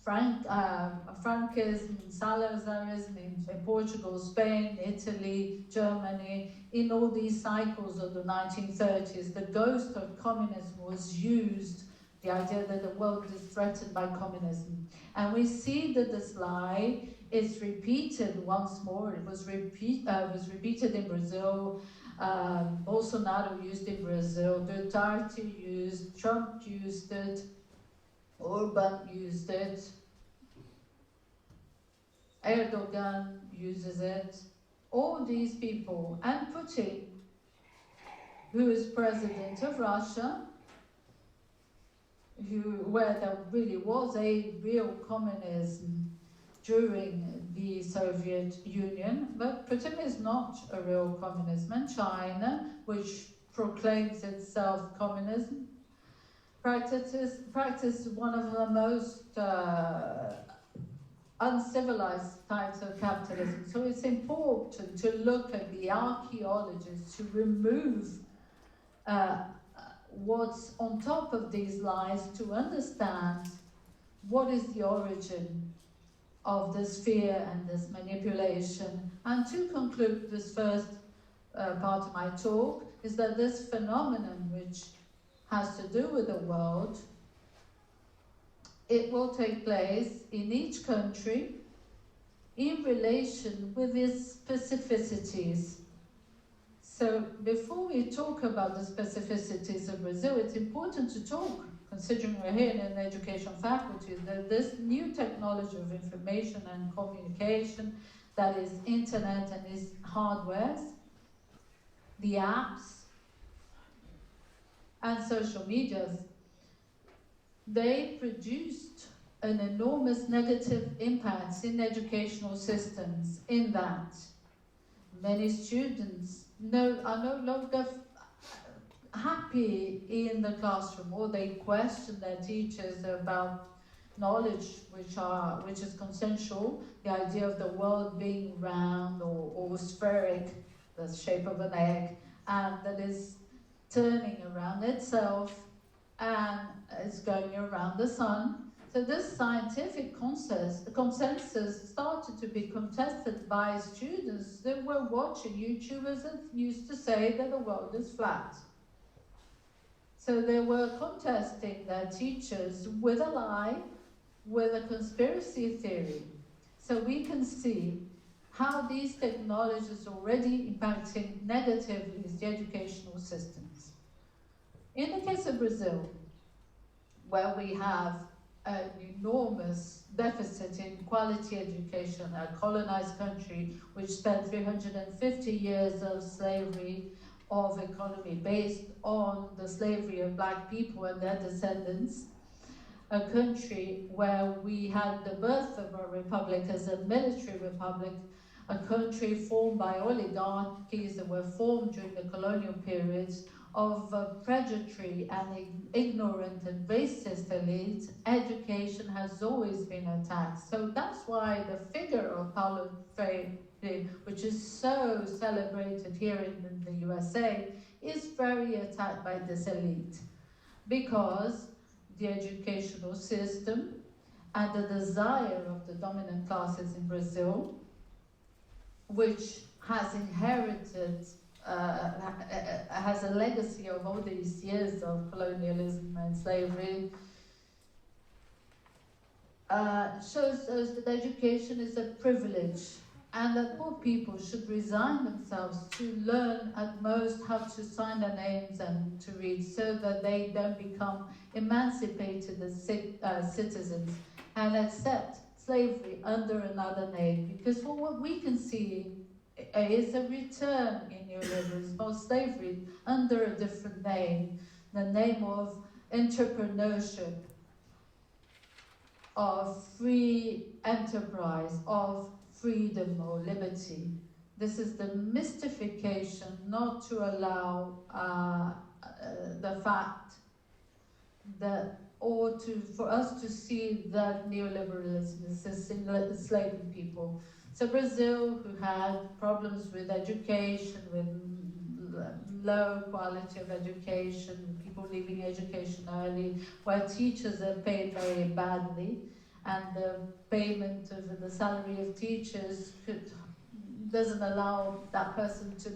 Franquism, Salazarism in Portugal, Spain, Italy, Germany. In all these cycles of the 1930s, the ghost of communism was used, the idea that the world is threatened by communism. And we see that this lie is repeated once more. It was repeated in Brazil. Bolsonaro used in Brazil, Duterte used, Trump used it, Orban used it, Erdogan uses it, all these people, and Putin, who is president of Russia, where there really was a real communism during the Soviet Union, but Putin is not a real communism, and China, which proclaims itself communism, practices one of the most uncivilized types of capitalism. So it's important to look at the archaeologists to remove what's on top of these lies, to understand what is the origin of this fear and this manipulation. And to conclude this first part of my talk, is that this phenomenon, which has to do with the world, it will take place in each country in relation with its specificities. So before we talk about the specificities of Brazil, it's important to talk, considering we're here in an education faculty, that this new technology of information and communication, that is internet and its hardwares, the apps, and social medias, they produced an enormous negative impact in educational systems, in that many students are no longer happy in the classroom, or they question their teachers about knowledge which is consensual, the idea of the world being round or spheric, the shape of an egg, and that is turning around itself and is going around the sun. So this scientific consensus started to be contested by students that were watching YouTubers that used to say that the world is flat. So they were contesting their teachers with a lie, with a conspiracy theory. So we can see how these technologies are already impacting negatively the educational systems. In the case of Brazil, where we have an enormous deficit in quality education, a colonized country which spent 350 years of slavery, of economy based on the slavery of black people and their descendants, a country where we had the birth of a republic as a military republic, a country formed by oligarchies that were formed during the colonial periods, of a predatory and ignorant and racist elite, education has always been attacked. So that's why the figure of Paulo Freire, which is so celebrated here in the USA, is very attacked by this elite, because the educational system and the desire of the dominant classes in Brazil, which has inherited, has a legacy of all these years of colonialism and slavery, shows us that education is a privilege, and that poor people should resign themselves to learn at most how to sign their names and to read, so that they don't become emancipated as citizens and accept slavery under another name. Because for what we can see is a return in neoliberalism of slavery under a different name, the name of entrepreneurship, of free enterprise, of freedom or liberty. This is the mystification, not to allow the fact that, or for us to see that neoliberalism is enslaving people. So Brazil, who had problems with education, with low quality of education, people leaving education early, where teachers are paid very badly, and the payment of the salary of teachers doesn't allow that person to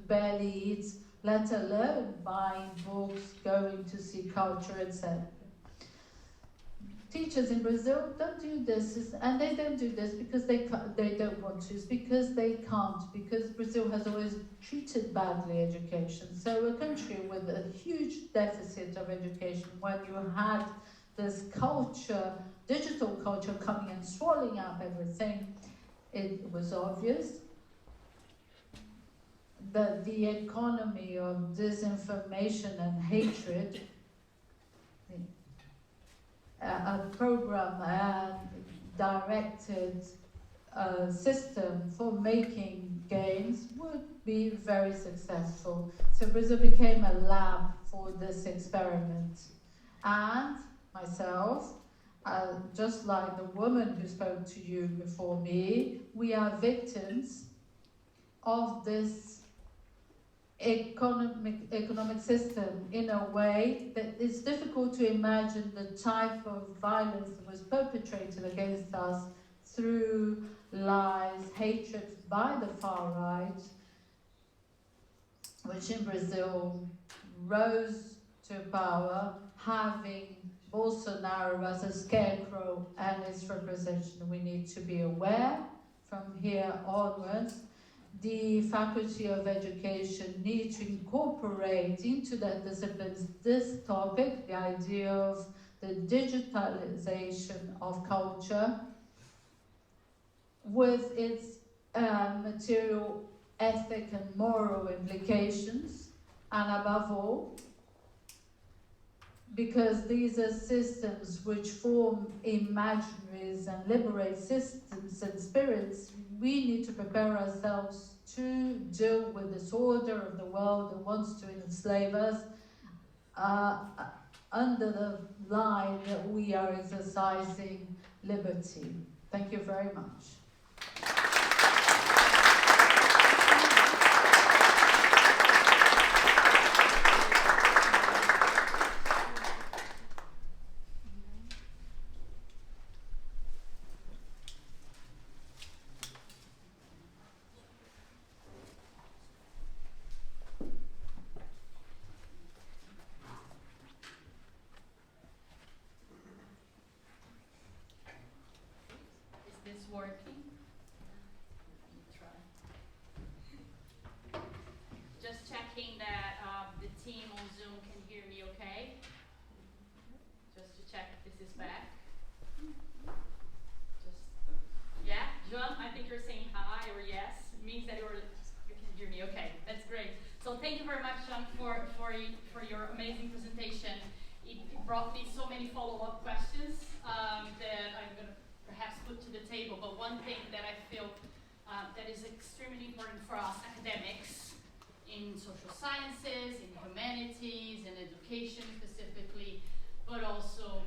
barely eat, let alone buying books, going to see culture, etc. Teachers in Brazil don't do this, and they don't do this because they don't want to. It's because they can't, because Brazil has always treated badly education. So a country with a huge deficit of education, when you had this culture, digital culture coming and swallowing up everything, it was obvious that the economy of disinformation and hatred, a program and directed system for making gains would be very successful. So Brazil became a lab for this experiment. And myself, just like the woman who spoke to you before me, we are victims of this economic system in a way that it's difficult to imagine the type of violence that was perpetrated against us through lies, hatred by the far right, which in Brazil rose to power, having Bolsonaro as a scarecrow and its representation. We need to be aware from here onwards. The Faculty of Education need to incorporate into their disciplines this topic, the idea of the digitalization of culture, with its material, ethic and moral implications, and above all, because these are systems which form imaginaries and liberate systems and spirits, we need to prepare ourselves to deal with this order of the world that wants to enslave us under the line that we are exercising liberty. Thank you very much. Working. Let me try. Just checking that the team on Zoom can hear me okay. Just to check if this is back. Just yeah, John, I think you're saying hi or yes. It means that you can hear me okay. That's great. So thank you very much, John, for your amazing presentation. It brought me so many follow-up questions that I'm going to perhaps put to the table, but one thing that I feel that is extremely important for us academics in social sciences, in humanities, in education specifically, but also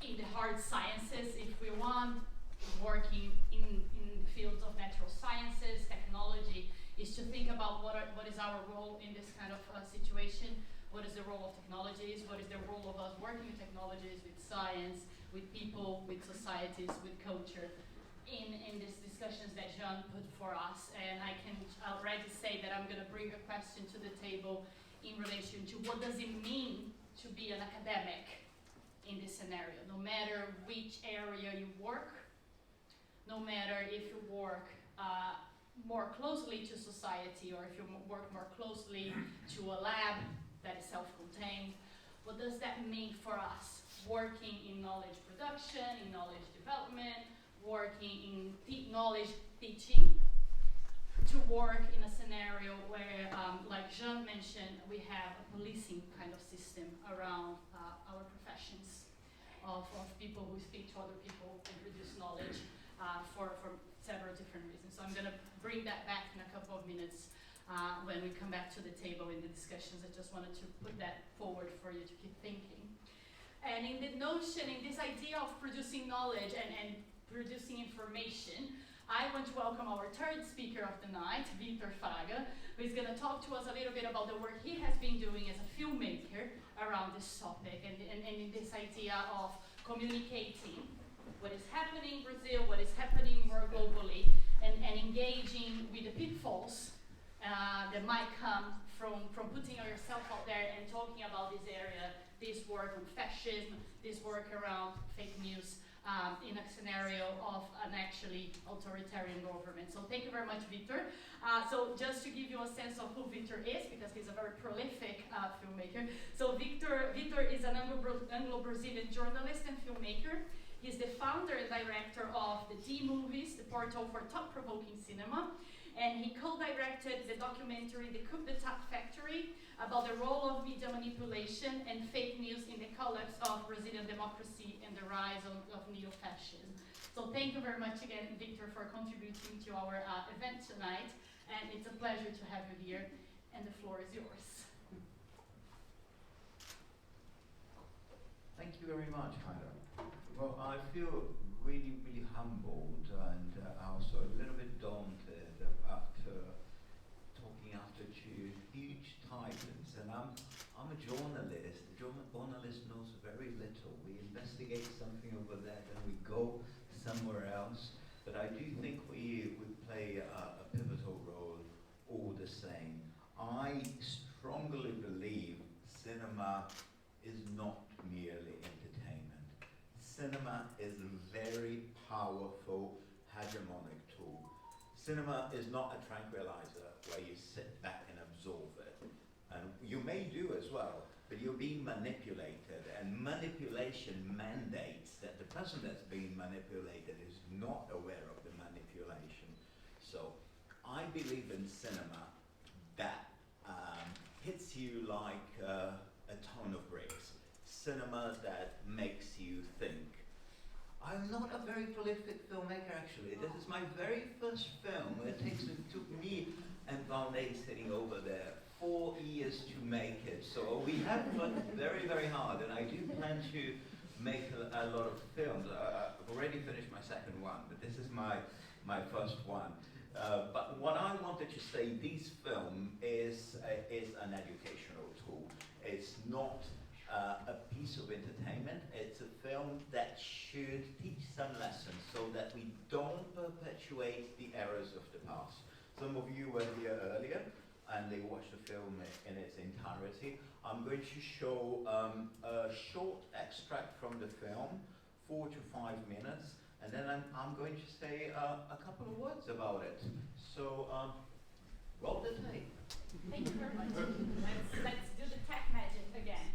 in the hard sciences, if we want, working in fields of natural sciences, technology, is to think about what is our role in this kind of situation. What is the role of technologies? What is the role of us working with technologies, with science, with people, with societies, with culture, in these discussions that Jean put for us. And I can already say that I'm going to bring a question to the table in relation to what does it mean to be an academic in this scenario, no matter which area you work, no matter if you work more closely to society or if you work more closely to a lab that is self-contained. What does that mean for us? Working in knowledge production, in knowledge development, working in knowledge teaching, to work in a scenario where, like Jean mentioned, we have a policing kind of system around our professions of people who speak to other people and produce knowledge for several different reasons. So I'm going to bring that back in a couple of minutes when we come back to the table in the discussions. I just wanted to put that forward for you to keep thinking. And in the notion, in this idea of producing knowledge and producing information, I want to welcome our third speaker of the night, Victor Fraga, who is going to talk to us a little bit about the work he has been doing as a filmmaker around this topic and in this idea of communicating what is happening in Brazil, what is happening more globally, and engaging with the pitfalls that might come from putting yourself out there and talking about this area, this work on fascism, this work around fake news in a scenario of an actually authoritarian government. So thank you very much, Victor. So just to give you a sense of who Victor is, because he's a very prolific filmmaker. So Victor is an Anglo-Brazilian journalist and filmmaker. He's the founder and director of the DMovies, the portal for thought-provoking cinema. And he co-directed the documentary The Coup Factory about the role of media manipulation and fake news in the collapse of Brazilian democracy and the rise of neo-fascism. So thank you very much again, Victor, for contributing to our event tonight. And it's a pleasure to have you here. And the floor is yours. Thank you very much, Haira. Well, I feel really, really humbled and also a little bit daunted after talking after two huge titans. And I'm a journalist. The journalist knows very little. We investigate something over there, then we go somewhere else. But I do think we play a pivotal role all the same. I strongly believe cinema is not merely entertainment. Cinema is a very powerful hegemonic tool. Cinema is not a tranquilizer where you sit back and absorb it. And you may do as well, but you're being manipulated, and manipulation mandates that the person that's being manipulated is not aware of the manipulation. So I believe in cinema that hits you like a ton of bricks. Cinema that makes you think. I'm not a very prolific filmmaker, actually. This is my very first film. It took me and Valnet sitting over there 4 years to make it. So we have worked very, very hard, and I do plan to make a lot of films. I've already finished my second one, but this is my first one. But what I wanted to say, this film is an educational tool. It's not a piece of entertainment. It's a film that should teach some lessons so that we don't perpetuate the errors of the past. Some of you were here earlier and they watched the film in its entirety. I'm going to show a short extract from the film, 4 to 5 minutes, and then I'm going to say a couple of words about it. So, roll the tape. Thank you very much. Let's do the tech magic again.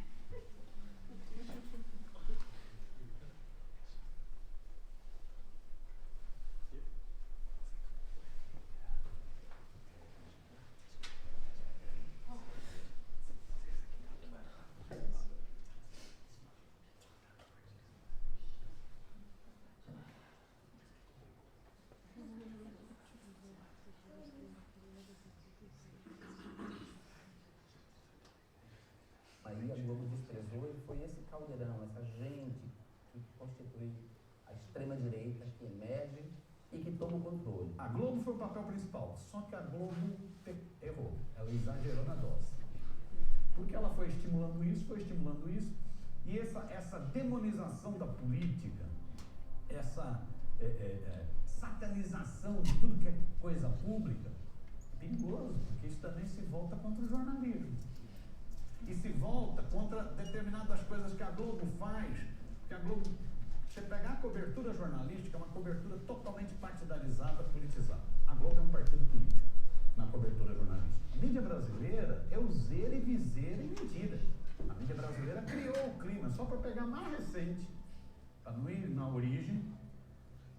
caldeirão, essa gente que constitui a extrema-direita, que emerge e que toma o controle. A Globo foi o papel principal, só que a Globo errou, ela exagerou na dose. Porque ela foi estimulando isso, e essa demonização da política, essa satanização de tudo que é coisa pública, é perigoso, porque isso também se volta contra o jornalismo. E se volta contra determinadas coisas que a Globo faz, que a Globo, você pegar a cobertura jornalística, é uma cobertura totalmente partidarizada, politizada. A Globo é um partido político na cobertura jornalística. A mídia brasileira é useira e viseira e mentira. A mídia brasileira criou o clima, só para pegar mais recente, para não ir na origem,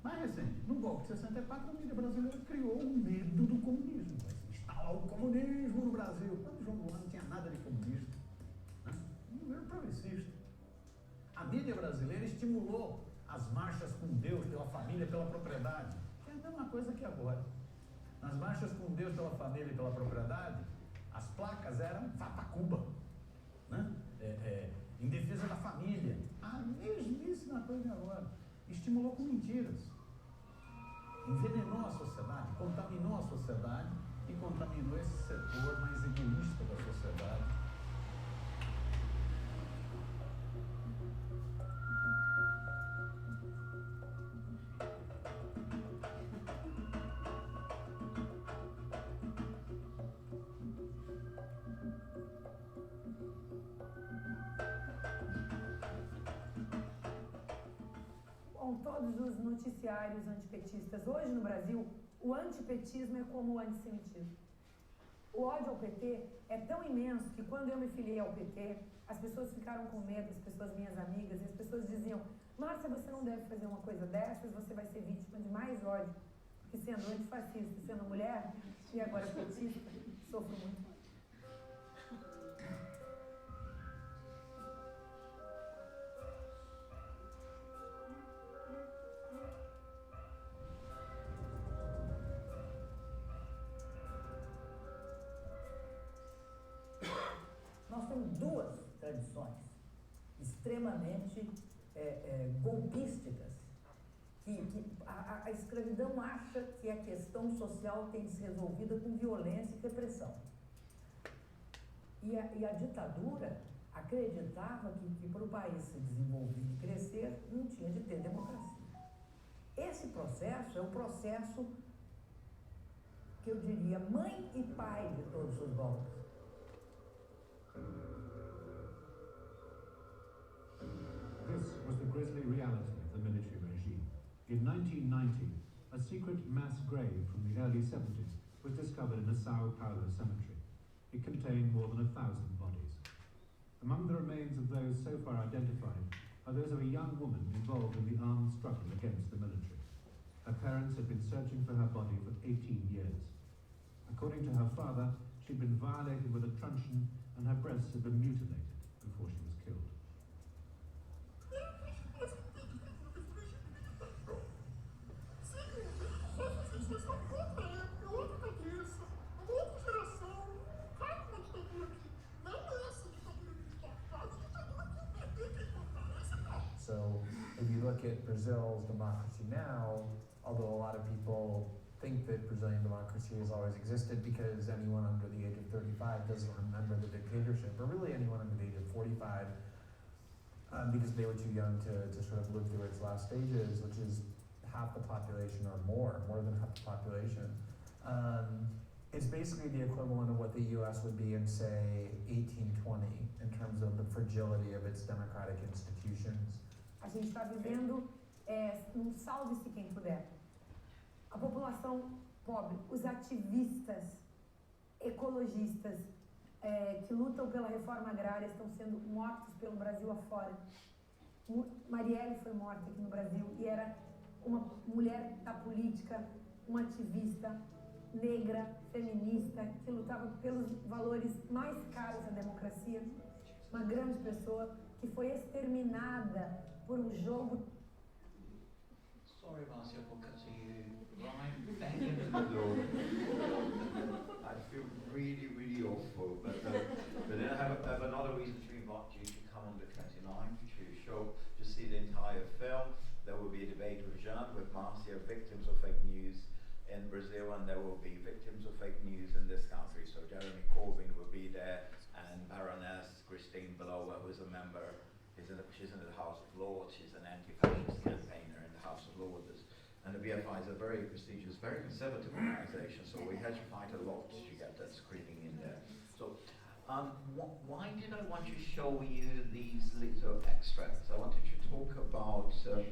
mais recente. No golpe de 64, a mídia brasileira criou o medo do comunismo. Instalar o comunismo no Brasil. Quando João Goulart não tinha nada de comunista, né? Um governo progressista. A mídia brasileira estimulou as marchas com Deus, pela família, pela propriedade. Que é a mesma coisa que agora. Nas marchas com Deus, pela família e pela propriedade, as placas eram vá pra Cuba, né? Em defesa da família. A mesmíssima coisa agora. Estimulou com mentiras. Envenenou a sociedade, contaminou a sociedade e contaminou esse setor mais egoísta da sociedade. Todos os noticiários antipetistas. Hoje no Brasil, o antipetismo é como o antissemitismo. O ódio ao PT é tão imenso que quando eu me filiei ao PT, as pessoas ficaram com medo, as pessoas minhas amigas, e as pessoas diziam: Márcia, você não deve fazer uma coisa dessas, você vai ser vítima de mais ódio. Porque sendo antifascista, sendo mulher, e agora petista, sofro muito. Nós temos duas tradições extremamente golpísticas, que a escravidão acha que a questão social tem que ser resolvida com violência e repressão. E a ditadura acreditava que para o país se desenvolver e crescer, não tinha de ter democracia. Esse processo é o processo que eu diria mãe e pai de todos os golpes. This was the grisly reality of the military regime. In 1990, a secret mass grave from the early 70s was discovered in a Sao Paulo cemetery. It contained more than 1,000 bodies. Among the remains of those so far identified are those of a young woman involved in the armed struggle against the military. Her parents had been searching for her body for 18 years. According to her father, she'd been violated with a truncheon and her breasts had been mutilated before she was killed. So if you look at Brazil's democracy now, although a lot of people think that Brazilian democracy has always existed because anyone under the age of 35 doesn't remember the dictatorship, or really anyone under the age of 45, because they were too young to sort of live through its last stages, which is half the population or more than half the population. It's basically the equivalent of what the US would be in, say, 1820, in terms of the fragility of its democratic institutions. A gente está vivendo salve-se quem puder. A população pobre, os ativistas, ecologistas que lutam pela reforma agrária estão sendo mortos pelo Brasil afora. Marielle foi morta aqui no Brasil e era uma mulher da política, uma ativista negra, feminista, que lutava pelos valores mais caros da democracia. Uma grande pessoa que foi exterminada por um jogo. Sorry, Márcia, for cutting you right bang into the door. I feel really, really awful, but then I have another reason to invite you to come on the 29th to see the entire film. There will be a debate with Jean, with Márcia, victims of fake news in Brazil, and there will be victims of fake news in this country. So Jeremy Corbyn will be there, and Baroness Christine Blower, who is a member, she's in the House of Lords, she's an anti-fascist campaigner in the House of Lords. And the BFI is a very prestigious, very conservative organization, so we had to fight a lot to get that screening in there. So, why did I want to show you these little extracts? I wanted to talk about a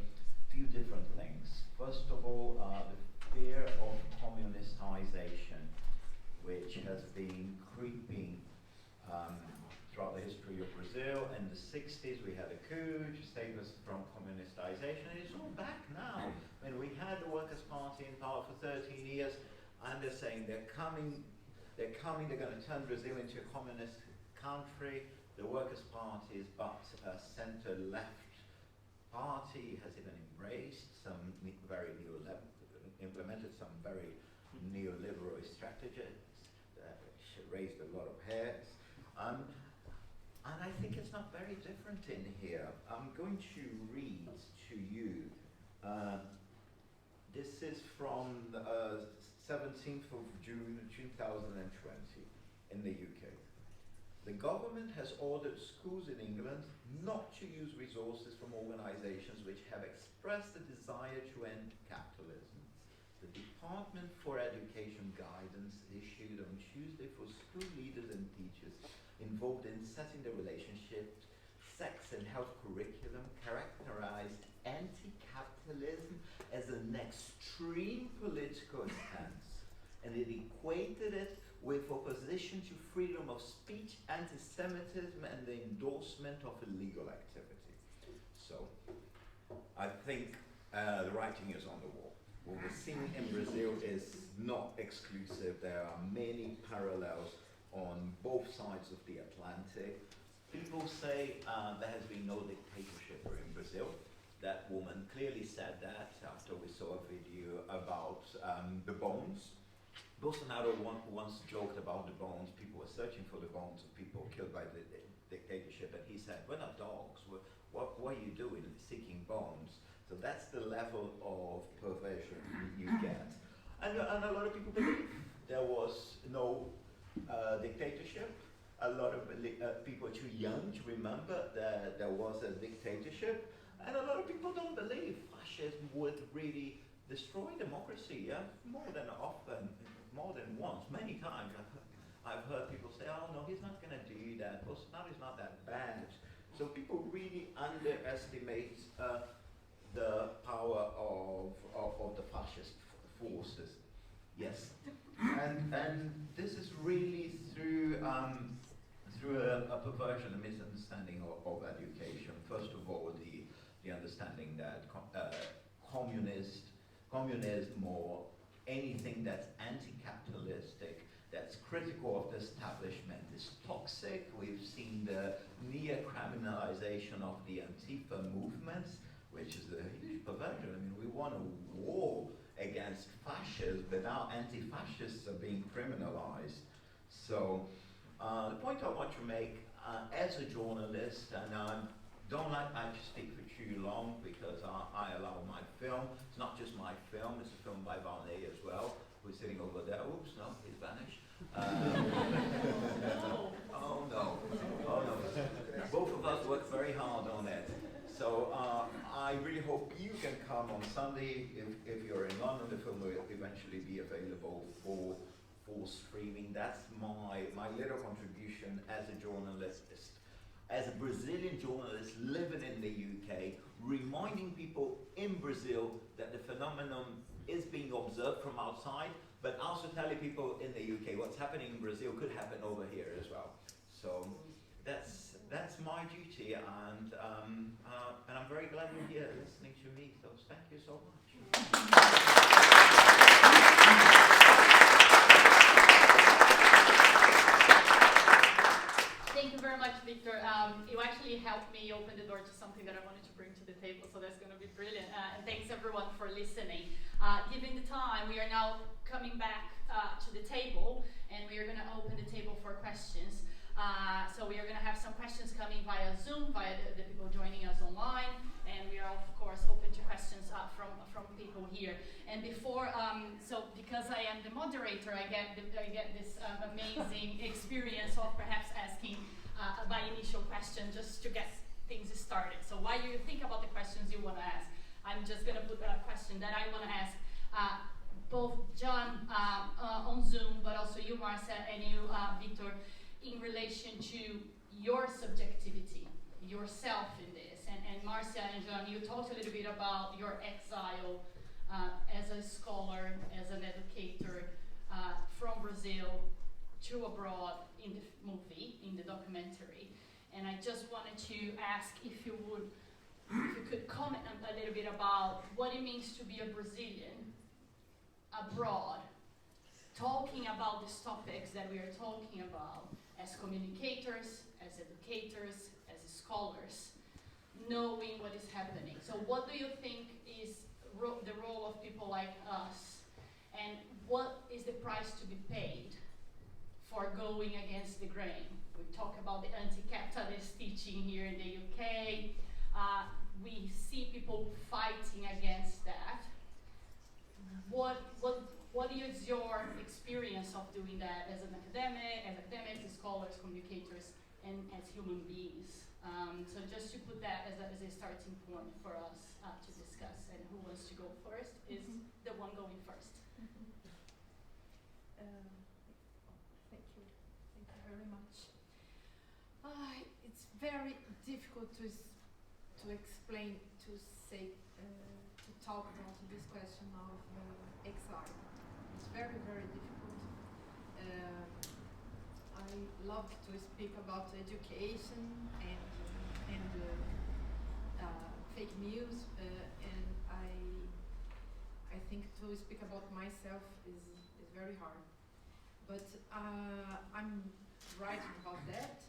few different things. First of all, the fear of communistization, which has been creeping throughout the history of Brazil. In the 60s, we had a coup to save us from communistization, and it's all back now. I mean, we had the Workers' Party in power for 13 years, and they're saying they're coming, they're going to turn Brazil into a communist country. The Workers' Party is but a center-left party, has even embraced some implemented some very neoliberal strategies that raised a lot of hairs. And I think it's not very different in here. I'm going to read to you. This is from the 17th of June 2020 in the UK. The government has ordered schools in England not to use resources from organizations which have expressed a desire to end capitalism. The Department for Education guidance issued on Tuesday for school leaders and teachers involved in setting the relationship, sex and health curriculum characterized anti-capitalism as an extreme political stance, and it equated it with opposition to freedom of speech, anti-Semitism, and the endorsement of illegal activity. So, I think the writing is on the wall. What we're seeing in Brazil is not exclusive. There are many parallels on both sides of the Atlantic. People say there has been no dictatorship in Brazil. That woman clearly said that after we saw a video about the bones. Bolsonaro once joked about the bones. People were searching for the bones of people killed by the dictatorship, and he said, "We're not dogs. What are you doing seeking bones?" So that's the level of perversion you get. And a lot of people believe there was no dictatorship. A lot of people are too young to remember that there was a dictatorship. And a lot of people don't believe fascism would really destroy democracy, more than often, more than once, many times. I've heard people say, "Oh no, he's not going to do that. Bolsonaro is not that bad." So people really underestimate the power of the fascist forces. Yes, and this is really through a perversion, a misunderstanding of education. First of all, the understanding that communism or anything that's anti-capitalistic, that's critical of the establishment, is toxic. We've seen the near-criminalization of the Antifa movements, which is a huge perversion. I mean, we won a war against fascists, but now anti-fascists are being criminalized. So the point I want to make as a journalist, and I don't like to speak for too long because I allow my film. It's not just my film, it's a film by Varney as well, who's sitting over there. Oops, no, he's vanished. Oh no. Both of us worked very hard on it. So I really hope you can come on Sunday. If you're in London, the film will eventually be available for streaming. That's my little contribution as a journalist, as a Brazilian journalist living in the UK, reminding people in Brazil that the phenomenon is being observed from outside, but also telling people in the UK what's happening in Brazil could happen over here as well. So that's my duty, and I'm very glad you're here listening to me. So thank you so much. Thank you very much, Victor. You actually helped me open the door to something that I wanted to bring to the table, so that's going to be brilliant. And thanks everyone for listening. Given the time, we are now coming back to the table, and we are going to open the table for questions. So we are going to have some questions coming via Zoom, via the people joining us online, and we are of course open to questions from people here. And before, so because I am the moderator, I get this amazing experience of perhaps asking my initial question just to get things started. So while you think about the questions you want to ask, I'm just going to put a question that I want to ask both John on Zoom, but also you, Márcia, and you, Victor, in relation to your subjectivity, yourself in this. And Márcia and John, you talked a little bit about your exile as a scholar, as an educator from Brazil to abroad in the movie, in the documentary. And I just wanted to ask if you could comment a little bit about what it means to be a Brazilian abroad, talking about these topics that we are talking about as communicators, as educators, as scholars, knowing what is happening. So what do you think is the role of people like us, and what is the price to be paid for going against the grain? We talk about the anti-capitalist teaching here in the UK. We see people fighting against that. What is your experience of doing that as an academics, as scholars, communicators, and as human beings? So just to put that as a starting point for us to discuss, and who wants to go first is the one going first. Thank you very much. It's very difficult to explain, to say, to talk about this question of exile. It's very, very difficult. I love to speak about education and fake news, and I think to speak about myself is very hard. But I'm writing about that.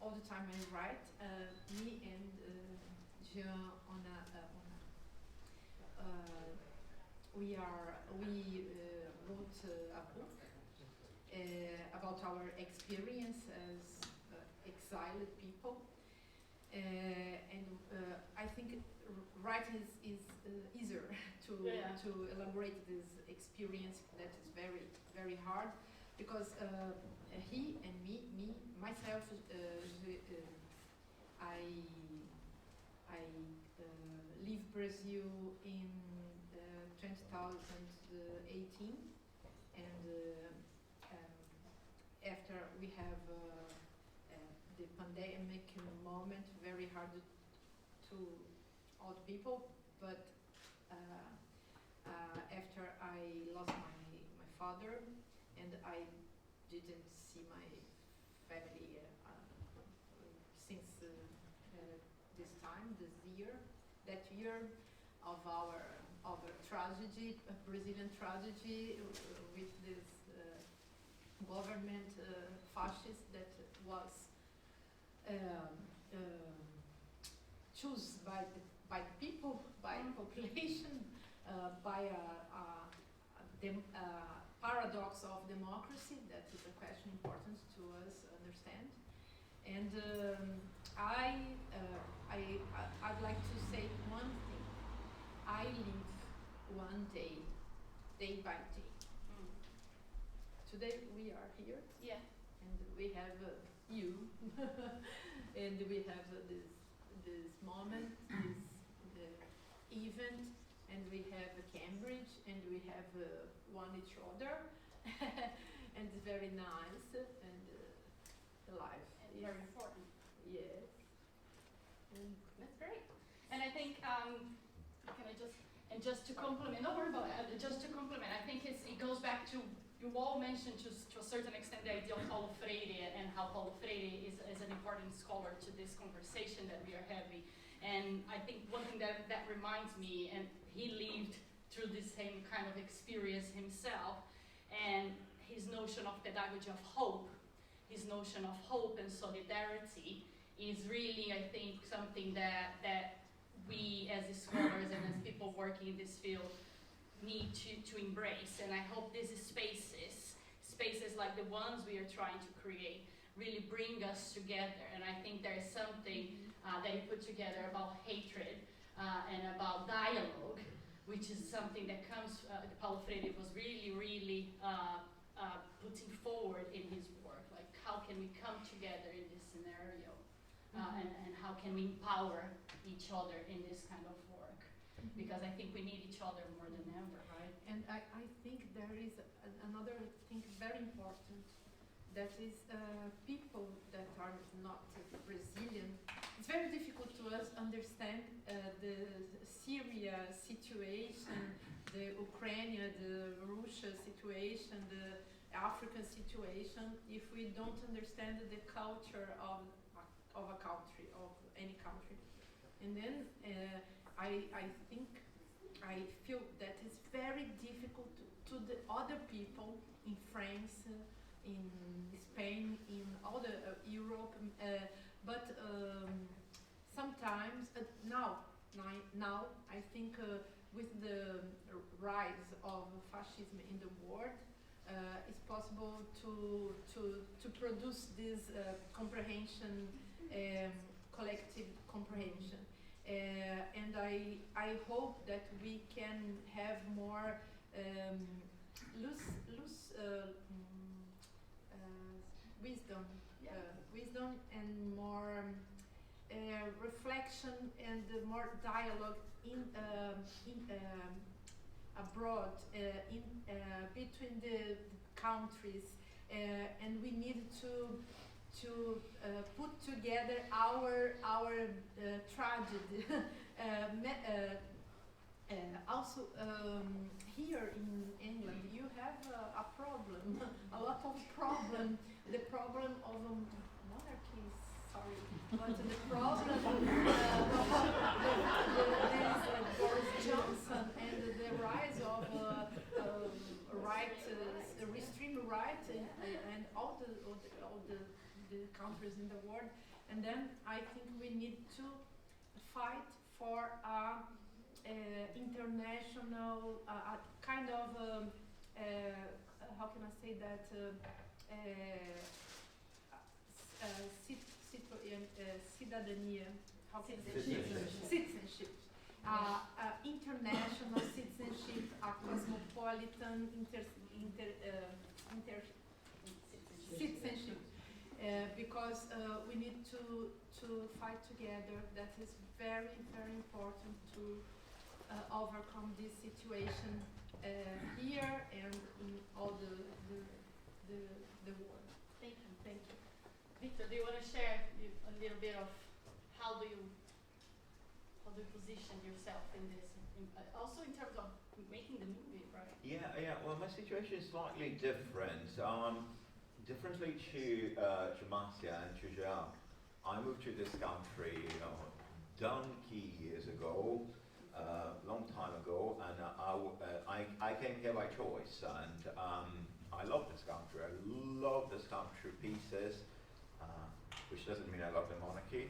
All the time I write. Me and Jean we wrote a book about our experience as exiled people, and I think writing is easier to elaborate this experience that is very, very hard, because he and myself, I leave Brazil in 2018, and after we have the pandemic moment, very hard to all the people, but after I lost my father, and I didn't see my family since this year, that year of our tragedy, Brazilian tragedy, with this government fascist that was chosen by the people, by population, by the paradox of democracy. That is a question important to us understand. And I'd like to say one thing. I live one day by day. Today we are here, and we have you, and we have this moment, this event, and we have Cambridge, and we have one each other, and it's very nice, and life and very important. Yes. That's great. And I think just to complement, don't worry about it, just to complement, I think it goes back to, you all mentioned to a certain extent the idea of Paulo Freire, and how Paulo Freire is an important scholar to this conversation that we are having. And I think one thing that reminds me, and he lived through the same kind of experience himself, and his notion of pedagogy of hope, his notion of hope and solidarity is really, I think, something that we as scholars and as people working in this field need to embrace. And I hope these spaces spaces like the ones we are trying to create really bring us together. And I think there is something that you put together about hatred and about dialogue, which is something that comes, Paulo Freire was really putting forward in his work. Like, how can we come together in this scenario? And how can we empower each other in this kind of work? Because I think we need each other more than ever, right? And I think there is another thing very important, that is people that are not Brazilian. It's very difficult to us understand the Syria situation, the Ukraine, the Russia situation, the African situation, if we don't understand the culture of a country, of any country. And then I feel that it's very difficult to the other people in France, in Spain, in all the Europe, but sometimes now I think with the rise of fascism in the world, it's possible to produce this comprehension, collective comprehension. And I hope that we can have more wisdom and more reflection and more dialogue abroad, between the countries, and we need to put together our tragedy. Also, here in England, you have a problem, a lot of problem. The problem of monarchy, sorry, but the problem Boris Johnson and the rise of right, restraint right, and all the countries in the world. And then I think we need to fight for international kind of how can I say that, cidadania, how can I say citizenship, international citizenship, cosmopolitan citizenship, because we need to fight together. That is very important to overcome this situation here and in all the world. Thank you. Thank you. Victor, do you want to share a little bit of how do you position yourself in this, also in terms of making the movie, right? Yeah. Well, my situation is slightly different. Differently to Márcia and to Jean, I moved to this country, donkey years ago, long time ago, and I came here by choice, and I love this country. I love this country pieces, which doesn't mean I love the monarchy.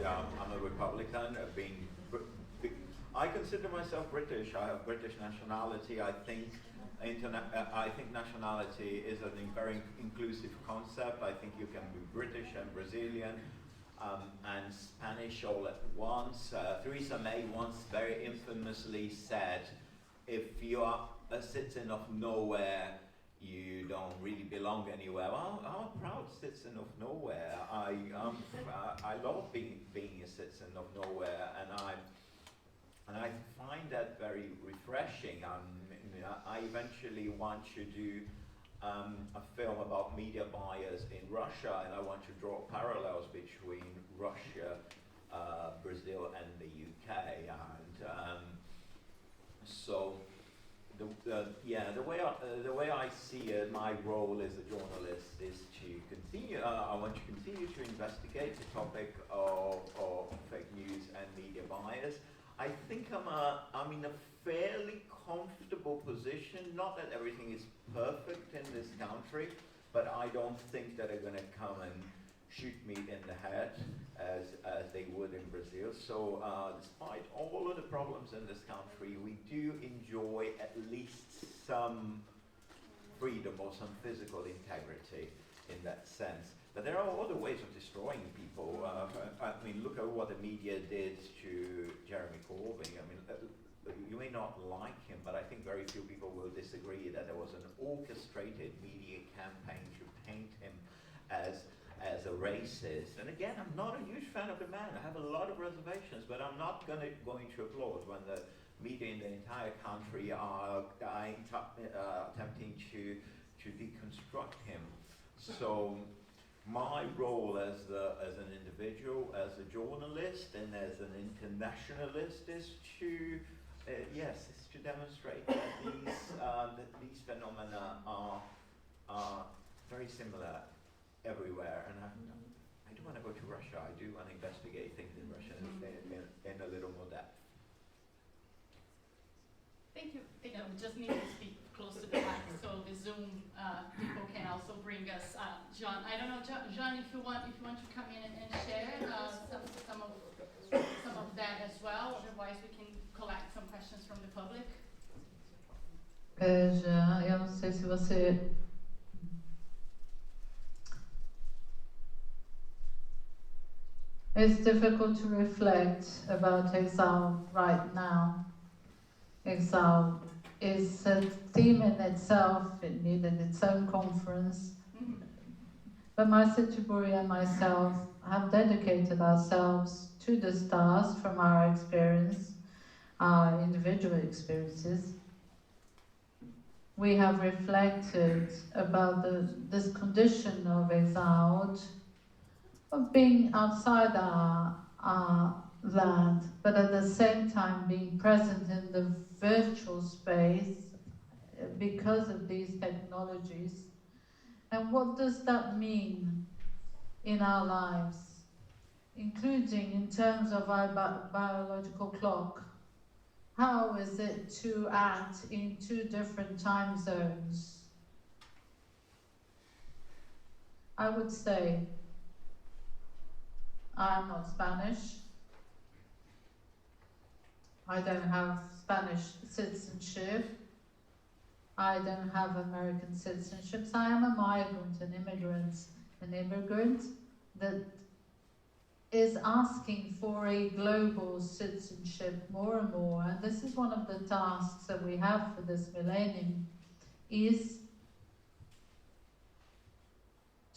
I'm a Republican. I consider myself British. I have British nationality. I think nationality is a very inclusive concept. I think you can be British and Brazilian and Spanish all at once. Theresa May once very infamously said, if you are a citizen of nowhere, you don't really belong anywhere. Well, I'm a proud citizen of nowhere. I love being a citizen of nowhere, and I find that very refreshing. I eventually want to do a film about media buyers in Russia, and I want to draw parallels between Russia, Brazil, and the UK. And so, the way I see it, my role as a journalist is to continue. I want to continue to investigate the topic of fake news and media bias. I think I'm in a fairly comfortable position. Not that everything is perfect in this country, but I don't think that they're going to come and shoot me in the head as they would in Brazil. So despite all of the problems in this country, we do enjoy at least some freedom or some physical integrity in that sense. But there are other ways of destroying people. I mean, look at what the media did to Jeremy Corbyn. I mean, you may not like him, but I think very few people will disagree that there was an orchestrated media campaign to paint him as a racist. And again, I'm not a huge fan of the man. I have a lot of reservations, but I'm not going to applaud when the media in the entire country are attempting to deconstruct him. So my role as an individual, as a journalist, and as an internationalist is to demonstrate that these phenomena are very similar everywhere. And I do want to go to Russia. I do want to investigate things in Russia in a little more depth. Thank you. We just need to speak close to the mic so the Zoom people can also bring us. John, I don't know, John, if you want to come in and share some of that as well. Otherwise, we can collect some questions from the public. Jean, eu não sei se você... It's difficult to reflect about exile right now. Exile is a theme in itself. It needed its own conference. But Márcia Tiburi and myself have dedicated ourselves to this task from our experience, our individual experiences. We have reflected about this condition of exiled, of being outside our land, but at the same time being present in the virtual space because of these technologies. And what does that mean in our lives, including in terms of our biological clock? How is it to act in two different time zones? I would say I am not Spanish. I don't have Spanish citizenship. I don't have American citizenship. So I am a migrant, an immigrant that is asking for a global citizenship more and more. And this is one of the tasks that we have for this millennium, is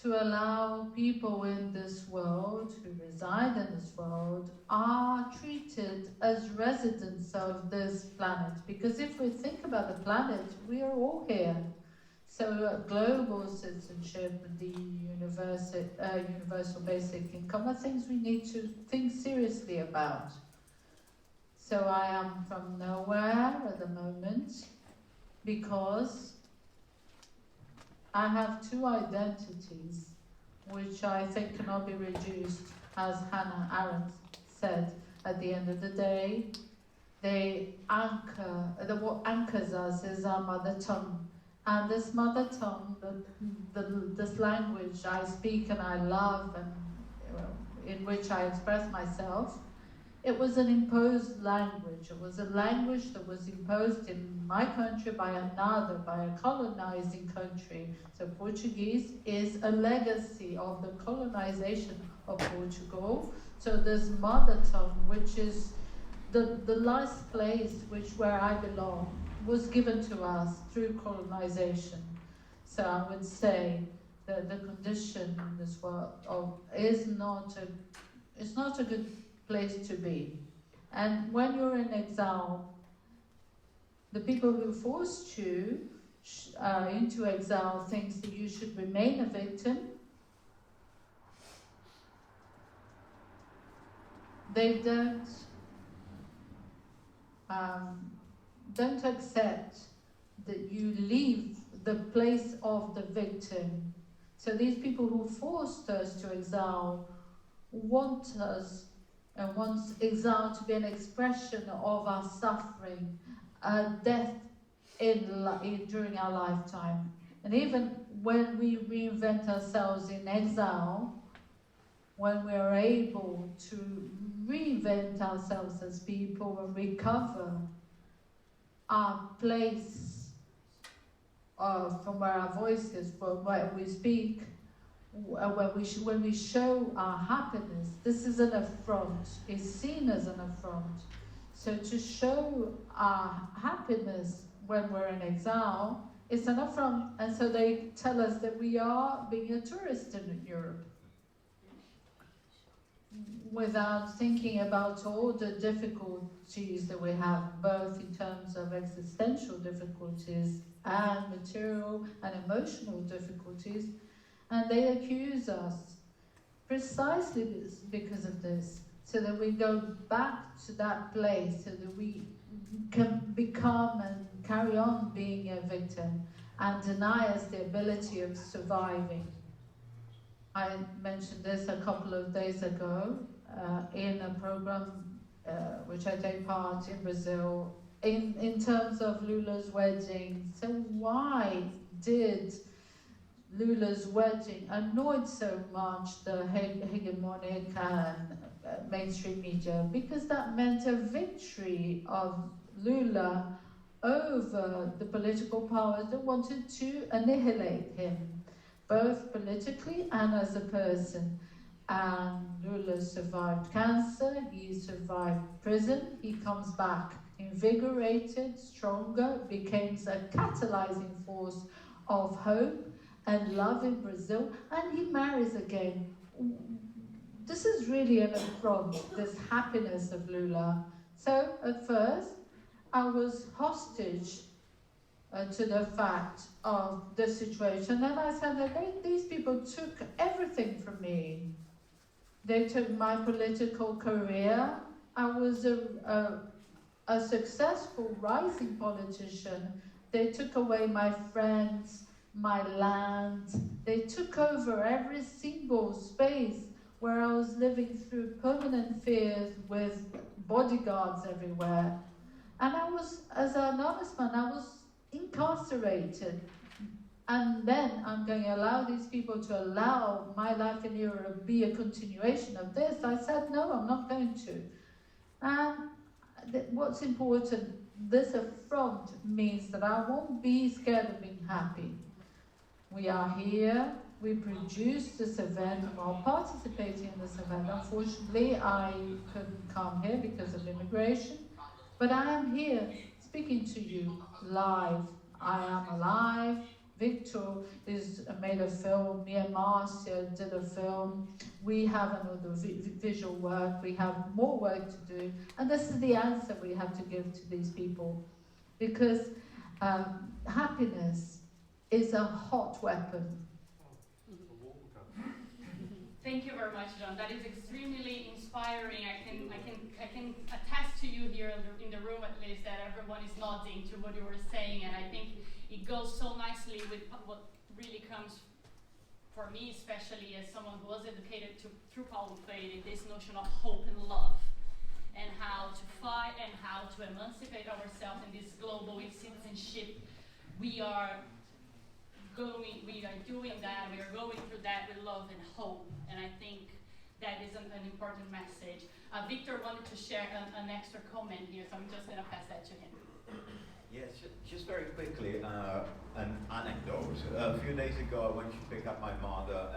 to allow people in this world, who reside in this world, are treated as residents of this planet. Because if we think about the planet, we are all here. So global citizenship, the universal basic income, are things we need to think seriously about. So I am from nowhere at the moment because I have two identities which I think cannot be reduced, as Hannah Arendt said. At the end of the day, they what anchors us is our mother tongue. And this mother tongue, this language I speak and I love and in which I express myself, it was an imposed language. It was a language that was imposed in my country by another, by a colonizing country. So Portuguese is a legacy of the colonization of Portugal. So this mother tongue, which is the last place where I belong, was given to us through colonization. So I would say that the condition in this world is not a good place to be. And when you're in exile, the people who forced you into exile thinks that you should remain a victim. They don't accept that you leave the place of the victim. So these people who forced us to exile want us and wants exile to be an expression of our suffering, death during our lifetime. And even when we reinvent ourselves in exile, when we are able to reinvent ourselves as people and recover our place from where our voice is, from where we speak, when we show our happiness, this is an affront, is seen as an affront. So to show our happiness when we're in exile, it's an affront, and so they tell us that we are being a tourist in Europe, without thinking about all the difficulties that we have, both in terms of existential difficulties and material and emotional difficulties. And they accuse us precisely because of this, so that we go back to that place, so that we can become and carry on being a victim and deny us the ability of surviving. I mentioned this a couple of days ago in a program which I take part in Brazil, in terms of Lula's wedding. So why did Lula's wedding annoyed so much the hegemonic and mainstream media? Because that meant a victory of Lula over the political powers that wanted to annihilate him, both politically and as a person. And Lula survived cancer, he survived prison, he comes back invigorated, stronger, becomes a catalyzing force of hope and love in Brazil, and he marries again. This is really an affront, this happiness of Lula. So at first, I was hostage to the fact of the situation, and I said that these people took everything from me. They took my political career. I was a successful rising politician. They took away my friends, my land. They took over every single space where I was living through permanent fears with bodyguards everywhere. And I was, as an honest man, I was incarcerated. And then I'm going to allow these people to allow my life in Europe be a continuation of this. I said, no, I'm not going to. And what's important, this affront means that I won't be scared of being happy. We are here, we produced this event, while participating in this event. Unfortunately, I couldn't come here because of immigration, but I am here speaking to you live. I am alive. Victor made a film, me and Márcia did a film. We have another visual work, we have more work to do, and this is the answer we have to give to these people. Because happiness is a hot weapon. Thank you very much, John. That is extremely inspiring. I can attest to you here in the room, at least, that everyone is nodding to what you were saying, and I think it goes so nicely with what really comes for me, especially as someone who was educated through Paulo Freire, this notion of hope and love, and how to fight and how to emancipate ourselves in this global citizenship. We are doing that, we are going through that with love and hope, and I think that is an important message. Victor wanted to share an extra comment here, so I'm just going to pass that to him. Yes, just very quickly, an anecdote. A few days ago, I went to pick up my mother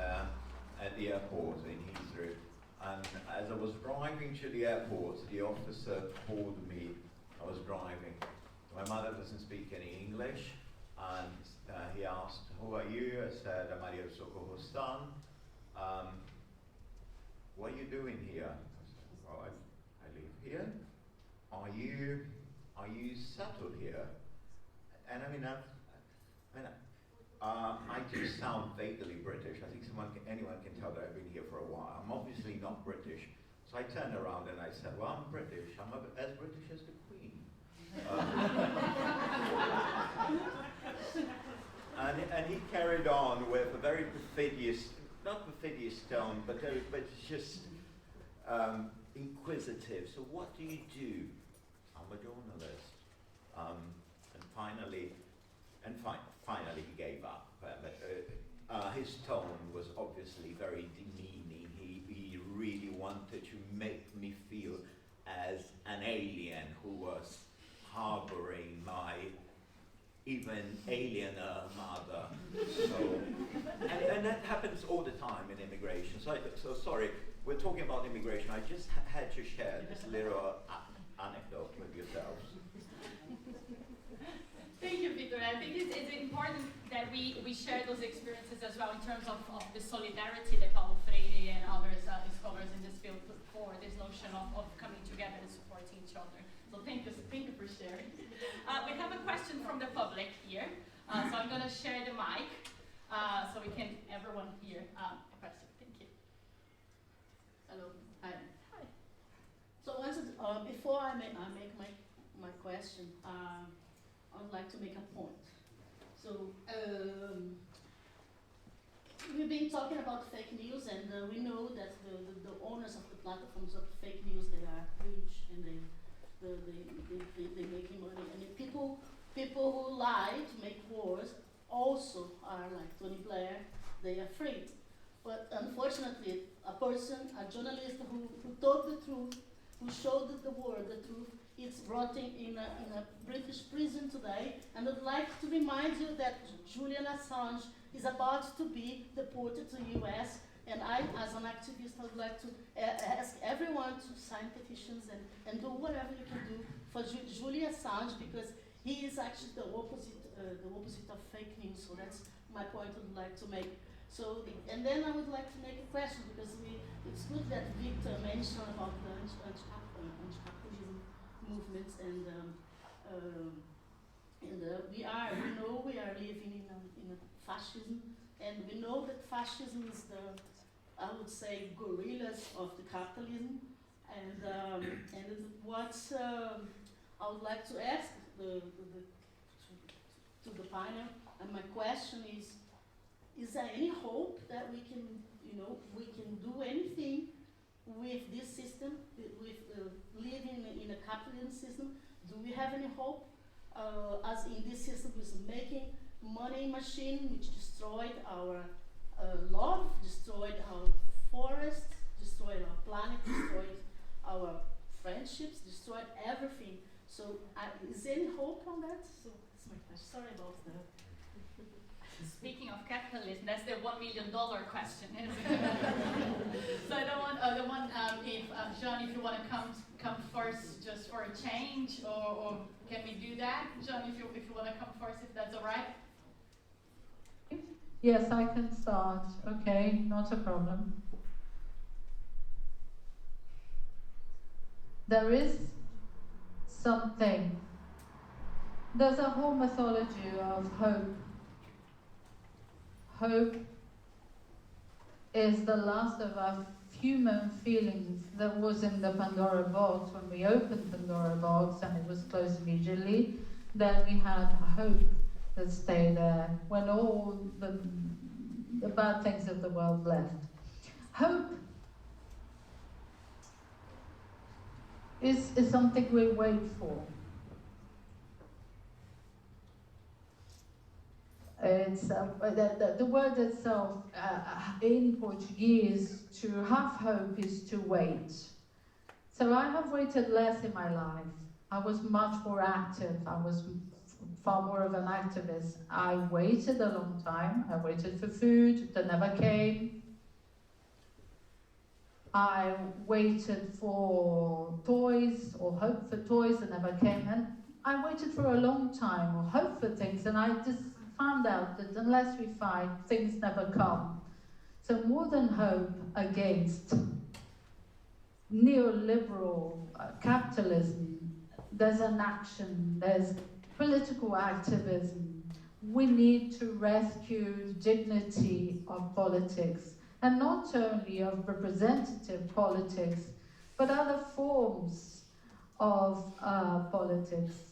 at the airport in Heathrow, and as I was driving to the airport, the officer called me. I was driving. My mother doesn't speak any English, and he asked, "Who are you?" I said, "I'm Maria Socorro's son. What are you doing here?" I said, "Well, I live here. Are you settled here?" And I mean, I do sound vaguely British. I think anyone can tell that I've been here for a while. I'm obviously not British. So I turned around and I said, "Well, I'm British. I'm as British as the Queen." And he carried on with a very perfidious, not perfidious tone, but just inquisitive. "So what do you do?" "I'm a journalist." And finally he gave up. His tone was obviously very demeaning. He really wanted to make me feel as an alien who was harboring my even alien mother. So, and that happens all the time in immigration. So sorry, we're talking about immigration. I just had to share this little anecdote with yourselves. Thank you, Victor. I think it's important that we share those experiences as well in terms of the solidarity that Paulo Freire and others scholars in this field put forward, this notion of coming together and supporting each other. So thank you for sharing. We have a question from the public here. So I'm going to share the mic so we can everyone hear a question. Thank you. Hello. Hi. So before I make my question, I would like to make a point. So we've been talking about fake news, and we know that the owners of the platforms of fake news, they are rich and they're making money. And the people who lie to make wars also are like Tony Blair. They are free. But unfortunately, a journalist who told the truth, who showed the world the truth, is rotting in a British prison today. And I'd like to remind you that Julian Assange is about to be deported to the US. And I, as an activist, would like to ask everyone to sign petitions and do whatever you can do for Julian Assange, because he is actually the opposite of fake news. So that's my point I would like to make. So, and then I would like to make a question, because it's good that Victor mentioned about the anti-capitalism movements, and we know we are living in a fascism, and we know that fascism is I would say, gorillas of the capitalism, and what I would like to ask to the panel, and my question is there any hope that we can do anything with this system, with living in a capitalist system? Do we have any hope? As in this system is making money machine, which destroyed our love, destroyed our forests, destroyed our planet, destroyed our friendships, destroyed everything. So is there any hope on that? So that's my question. Sorry about that. Speaking of capitalism, that's the $1 million question, isn't it? So I don't want if John, if you want to come first just for a change, or can we do that? John, if you want to come first, if that's all right. Yes, I can start. Okay, not a problem. There is something. There's a whole mythology of hope. Hope is the last of our human feelings that was in the Pandora box. When we opened Pandora box and it was closed immediately, then we had hope that stayed there when all the bad things of the world left. Hope is something we wait for. It's the word itself in Portuguese, to have hope is to wait. So I have waited less in my life. I was much more active. I was far more of an activist. I waited a long time. I waited for food that never came. I waited for toys, or hoped for toys that never came. And I waited for a long time, or hoped for things, and I just found out that unless we fight, things never come. So more than hope against neoliberal capitalism, there's an action, there's political activism. We need to rescue dignity of politics, and not only of representative politics, but other forms of politics.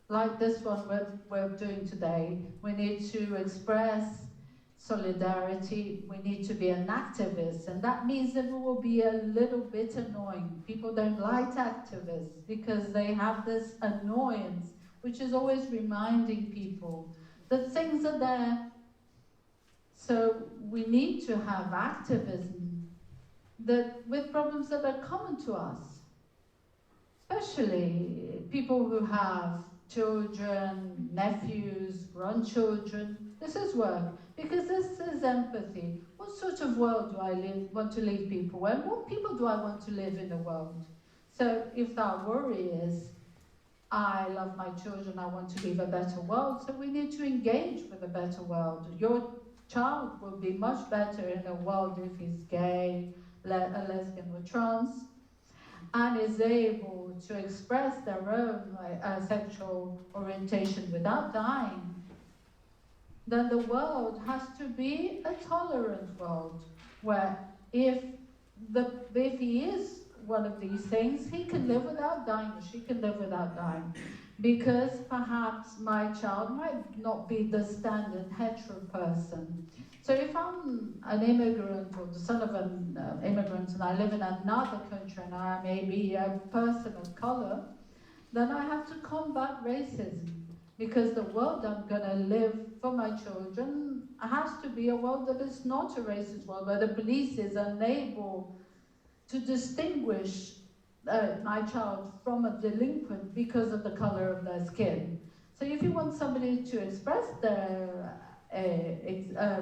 Like this one we're doing today. We need to express solidarity. We need to be an activist, and that means that we will be a little bit annoying. People don't like activists because they have this annoyance, which is always reminding people that things are there. So we need to have activism that with problems that are common to us, especially people who have children, nephews, grandchildren. This is work, because this is empathy. What sort of world do I want to leave people in? What people do I want to live in the world? So if our worry is, I love my children, I want to leave a better world, so we need to engage with a better world. Your child will be much better in a world if he's gay, lesbian or trans, and is able to express their own sexual orientation without dying. Then the world has to be a tolerant world, where if he is one of these things, he can live without dying, or she can live without dying. Because perhaps my child might not be the standard hetero person. So if I'm an immigrant or the son of an immigrant and I live in another country and I may be a person of color, then I have to combat racism. Because the world I'm going to live for my children has to be a world that is not a racist world, where the police is unable to distinguish my child from a delinquent because of the color of their skin. So if you want somebody to express their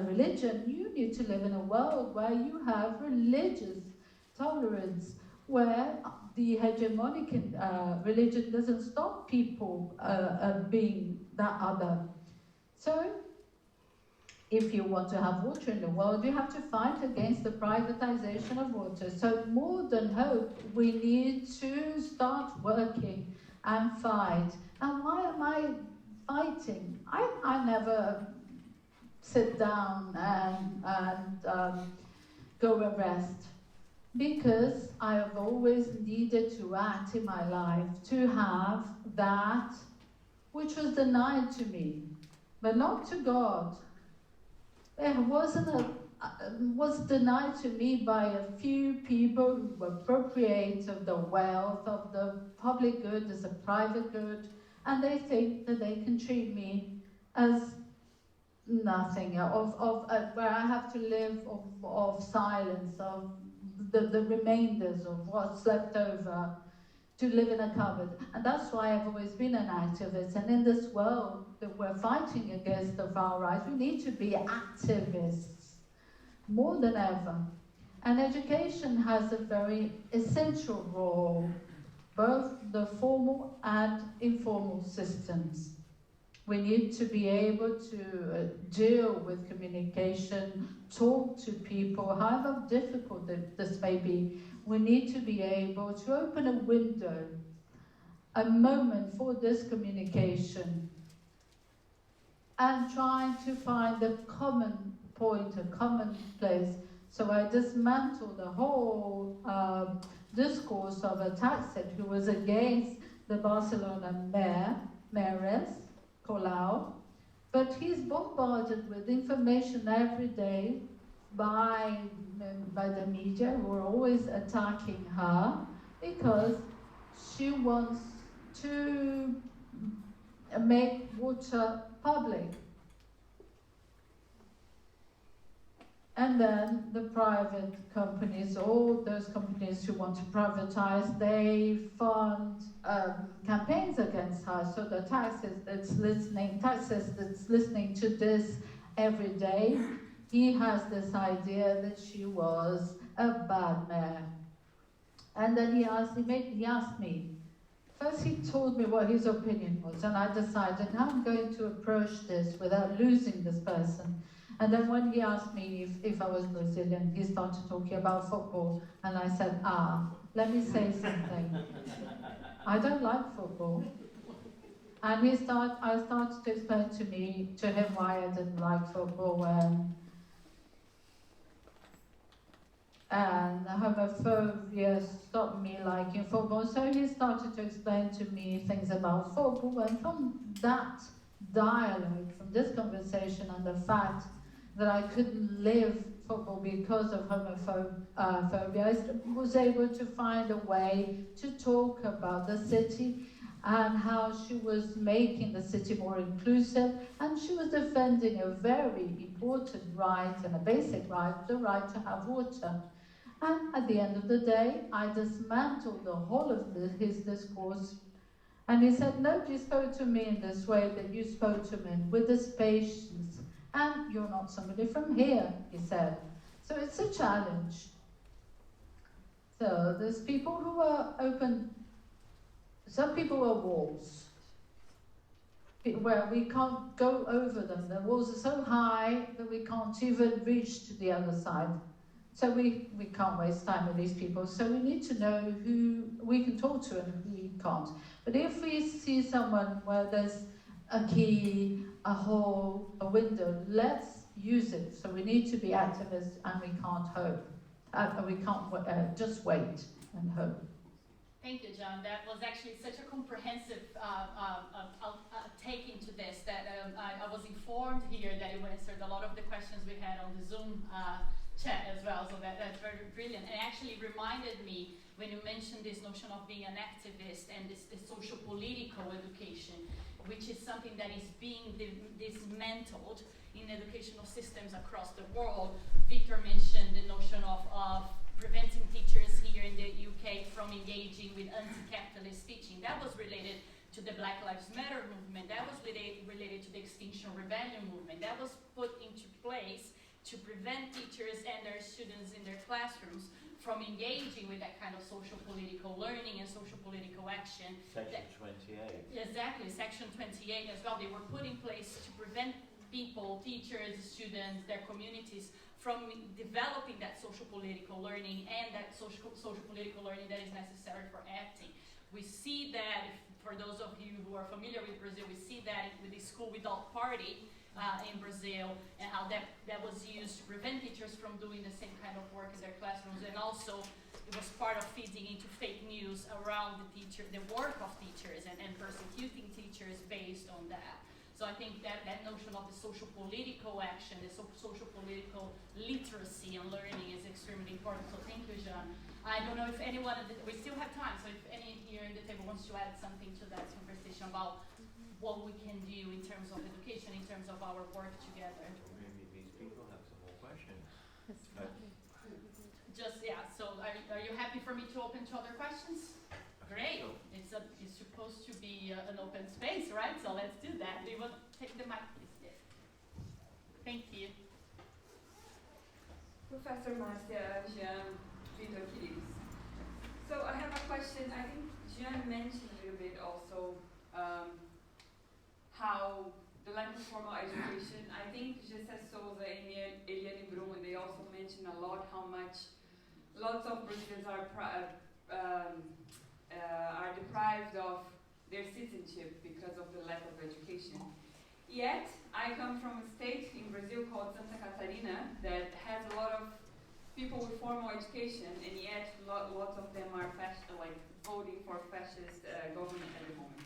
religion, you need to live in a world where you have religious tolerance, where the hegemonic religion doesn't stop people being that other. So if you want to have water in the world, you have to fight against the privatization of water. So more than hope, we need to start working and fight. And why am I fighting? I never sit down and go and rest, because I have always needed to act in my life to have that which was denied to me, but not to God. It was denied to me by a few people who appropriate of the wealth of the public good as a private good, and they think that they can treat me as nothing, where I have to live of silence, of the remainders of what's left over, to live in a cupboard. And that's why I've always been an activist. And in this world that we're fighting against the far right, we need to be activists more than ever. And education has a very essential role, both the formal and informal systems. We need to be able to deal with communication, talk to people, however difficult this may be. We need to be able to open a window, a moment for this communication, and trying to find a common point, a common place. So I dismantled the whole discourse of a taxit who was against the Barcelona mayoress, Colau, but he's bombarded with information every day by the media, who are always attacking her because she wants to make water public. And then the private companies, all those companies who want to privatize, they fund campaigns against her. So the taxist that's listening to this every day, he has this idea that she was a bad mayor. And then he asked me, first he told me what his opinion was, and I decided how I'm going to approach this without losing this person. And then when he asked me if I was Brazilian, he started talking about football, and I said, let me say something. I don't like football. And I started to explain to him why I didn't like football, and homophobia stopped me liking football. So he started to explain to me things about football, and from that dialogue, from this conversation, and the fact that I couldn't live football because of homophobia, I was able to find a way to talk about the city and how she was making the city more inclusive, and she was defending a very important right and a basic right, the right to have water. And at the end of the day, I dismantled the whole of his discourse And he said, nobody spoke to me in this way that you spoke to me, with this patience. And you're not somebody from here, he said. So it's a challenge. So there's people who are open, some people are walls, where we can't go over them. The walls are so high that we can't even reach to the other side. So we can't waste time with these people. So we need to know who we can talk to and who we can't. But if we see someone where there's a key, a hole, a window, let's use it. So we need to be activists, and we can't hope. We can't just wait and hope. Thank you, John. That was actually such a comprehensive take into this that I was informed here that you answered a lot of the questions we had on the Zoom chat as well, so that's very brilliant. And it actually reminded me when you mentioned this notion of being an activist and this social political education, which is something that is being dismantled in educational systems across the world. Victor mentioned the notion of preventing teachers here in the UK from engaging with anti-capitalist teaching. That was related to the Black Lives Matter movement. That was related to the Extinction Rebellion movement. That was put into place to prevent teachers and their students in their classrooms from engaging with that kind of social political learning and social political action. Section 28. Exactly, Section 28 as well. They were put in place to prevent people, teachers, students, their communities from developing that social political learning and that social political learning that is necessary for acting. We see that, for those of you who are familiar with Brazil, we see that with the School Without Party in Brazil, and how that was used to prevent teachers from doing the same kind of work in their classrooms, and also it was part of feeding into fake news around the work of teachers and persecuting teachers based on that. So I think that notion of the social political action, the social political literacy and learning is extremely important. So thank you, Jean. I don't know if anyone, we still have time, so if any here in the table wants to add something to that conversation about what we can do in terms of education, in terms of our work together. Maybe these people have some more questions. So are you happy for me to open to other questions? Great. It's supposed to be an open space, right? So let's do that. Do you want to take the mic, please? Yes. Thank you. Professor Márcia, Jean, Victor, queridos. So I have a question. I think Jean mentioned a little bit also how the lack of formal education. I think Gessé Souza and Eliane Brum, they also mentioned a lot how much lots of Brazilians are deprived of their citizenship because of the lack of education. Yet, I come from a state in Brazil called Santa Catarina that has a lot of people with formal education, and yet lots of them are voting for fascist government at the moment.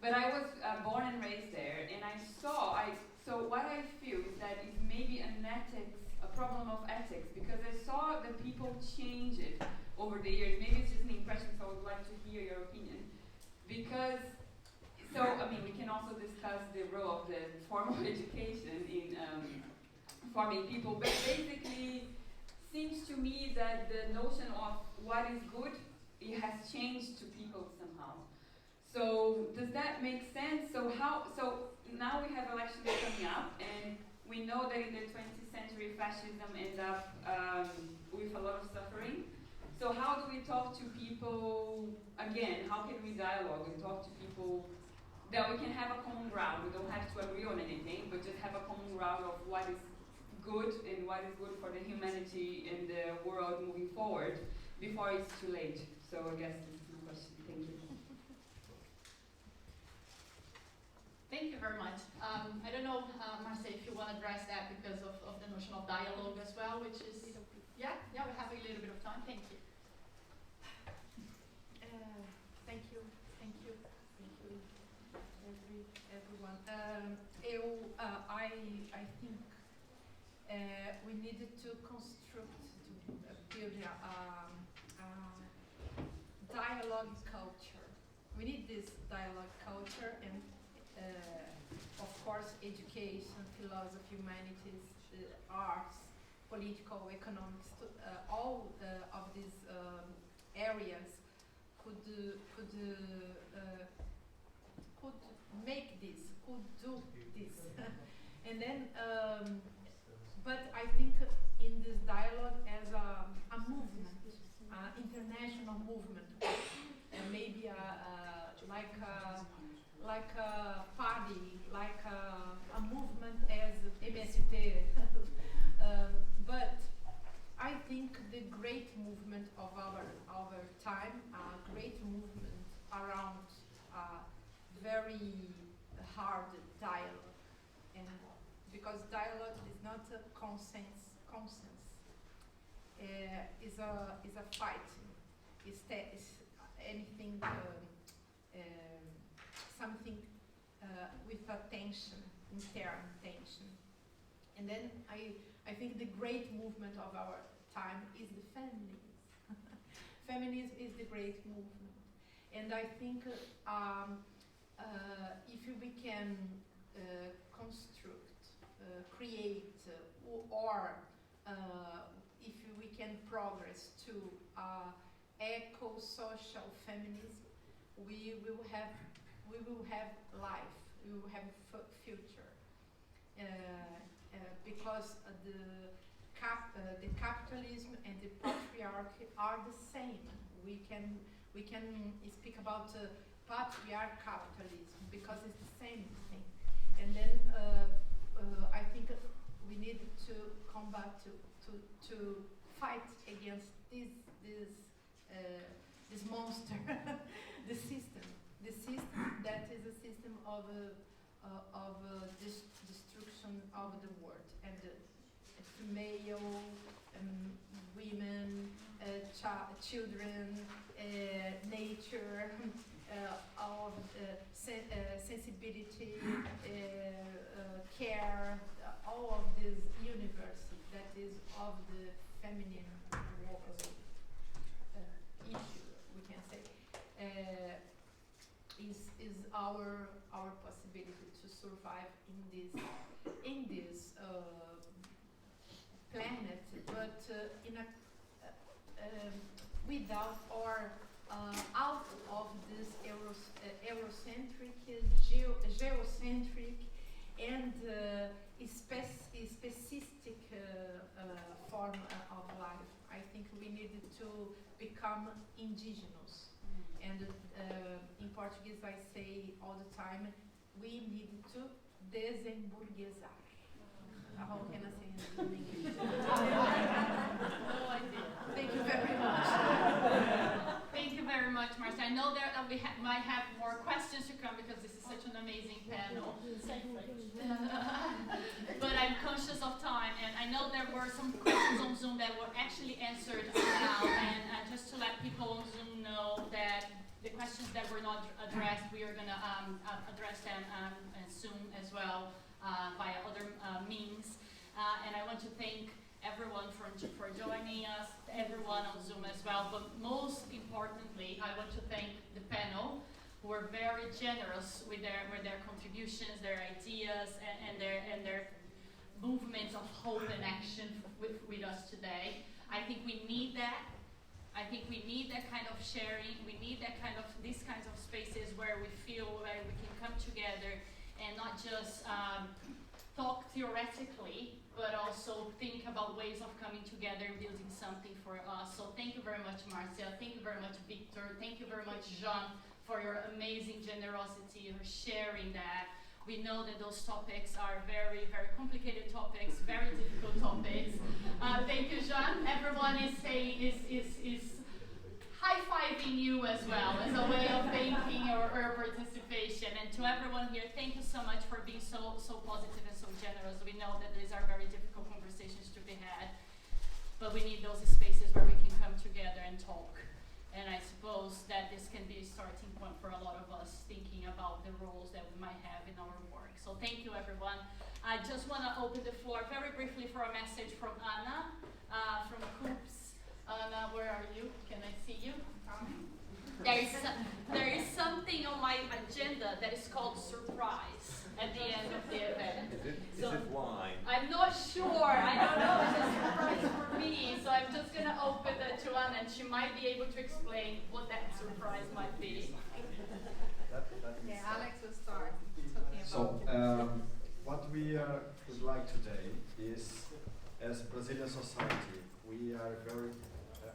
But I was born and raised there, and so what I feel is that it's maybe a problem of ethics, because I saw the people change it over the years. Maybe it's just an impression, so I would like to hear your opinion. Because, we can also discuss the role of the formal education in forming people, but basically, seems to me that the notion of what is good, it has changed to people somehow. So does that make sense? So now we have elections coming up, and we know that in the 20th century fascism ended up with a lot of suffering. So how do we talk to people, again, how can we dialogue and talk to people that we can have a common ground? We don't have to agree on anything, but just have a common ground of what is good and what is good for the humanity and the world moving forward before it's too late. So I guess this is my question. Thank you. Thank you very much. I don't know, Márcia, if you want to address that because of the notion of dialogue as well, which is, we have a little bit of time. Thank you. Thank you, everyone. I think we needed to build a dialogue culture. We need this dialogue culture, and of course, education, philosophy, humanities, arts, political, economics, all of these areas could make this, could do this. And then, but I think in this dialogue as a movement, international movement, and maybe like a party, like a movement as MST. But I think the great movement of our time, a great movement around very hard dialogue, and because dialogue is not a consensus, is a fight, is anything, something with a tension, internal tension. And then I think the great movement of our time is the feminism. Feminism is the great movement. And I think if we can construct, create, or if we can progress to eco-social feminism, we will have life, we will have future. Because the capitalism and the patriarchy are the same. We can speak about patriarch capitalism because it's the same thing. And then I think we need to combat to fight against this monster, the system that is a system of destruction of the world, and male, women, children, nature, all of sensibility, care, all of this universe that is of the feminine issue, we can say, is our possibility to survive in this planet, but in a without or out of this Eurocentric, geocentric, and specific form of life. I think we need to become indigenous. And in Portuguese I say all the time, we need to desemburguesar. How can I say in English? No idea. Thank you very much. Thank you very much, Márcia. I know that we might have more questions to come because this is such an amazing panel. But I'm conscious of time, and I know there were some questions on Zoom that were actually answered now, and just to let people on Zoom know that the questions that were not addressed, we are going to address them soon as well via other means. And I want to thank everyone for joining us, everyone on Zoom as well, but most importantly, I want to thank the panel, who were very generous with their contributions, their ideas, and their movements of hope and action with us today. I think we need that. I think we need that kind of sharing. We need these kinds of spaces where we feel where we can come together and not just talk theoretically, but also think about ways of coming together and building something for us. So thank you very much, Márcia. Thank you very much, Victor. Thank you very much, Jean, for your amazing generosity for sharing that. We know that those topics are very, very complicated topics, very difficult topics. Thank you, Jean. Everyone is high-fiving you as well as a way of thanking your participation. And to everyone here, thank you so much for being so positive and so generous. We know that these are very difficult conversations to be had, but we need those spaces where we can come together and talk. And I suppose that this can be a starting point for a lot of us thinking about the roles that we might have in our work. So thank you, everyone. I just want to open the floor very briefly for a message from Anna, from Coup. Anna, where are you? Can I see you? There is something on my agenda that is called surprise at the end of the event. Is it wine? I'm not sure. I don't know. It's a surprise for me. So I'm just going to open it to Anna, and she might be able to explain what that surprise might be. Yeah, Alex will start. So, what we would like today is, as Brazilian society, we are very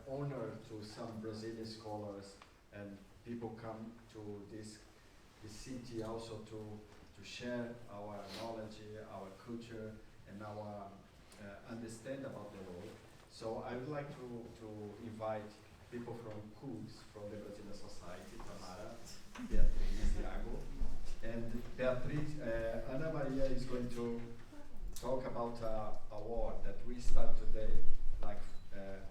honored to some Brazilian scholars and people come to this city also to share our knowledge, our culture, and our understand about the world. So I would like to invite people from Coup, from the Brazilian Society, Tamara, Beatriz, Iago, and Beatriz, Ana Maria is going to talk about an award that we start today, like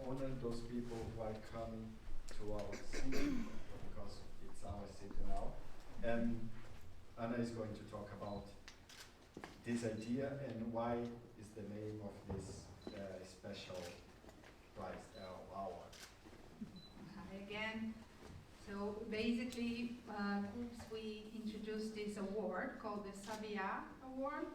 honor those people who are coming to our city, because it's our city now. And Ana is going to talk about this idea and why is the name of this special prize award. Hi again. So basically, we introduced this award called the Sabiá Award.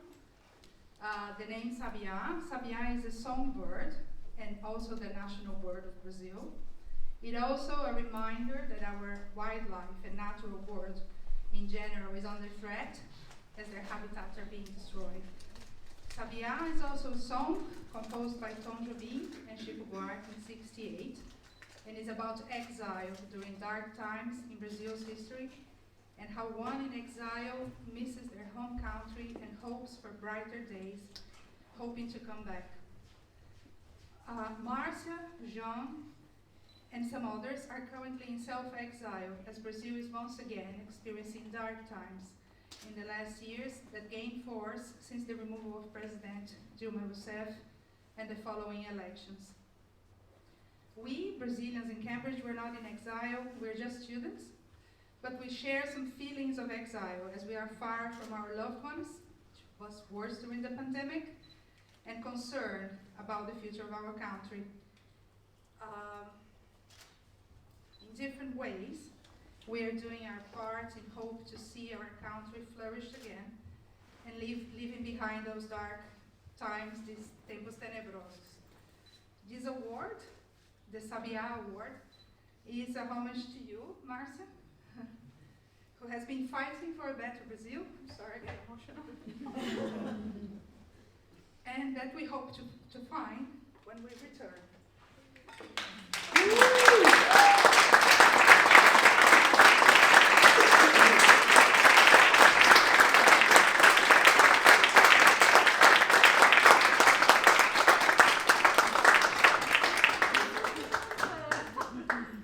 The name Sabiá is a songbird and also the national bird of Brazil. It also a reminder that our wildlife and natural world in general is under threat as their habitats are being destroyed. Sabiá is also a song composed by Tom Jobim and Chico Buarque in '68 and is about exile during dark times in Brazil's history and how one in exile misses their home country and hopes for brighter days, hoping to come back. Márcia, Jean, and some others are currently in self-exile as Brazil is once again experiencing dark times in the last years that gained force since the removal of President Dilma Rousseff and the following elections. We, Brazilians in Cambridge, we're not in exile, we're just students, but we share some feelings of exile as we are far from our loved ones, which was worse during the pandemic, and concerned about the future of our country. In different ways, we are doing our part in hope to see our country flourish again and leaving behind those dark times, these tempos tenebrosos. This award, the Sabiá Award, is a homage to you, Márcia, who has been fighting for a better Brazil. I'm sorry, I get emotional. And that we hope to find when we return.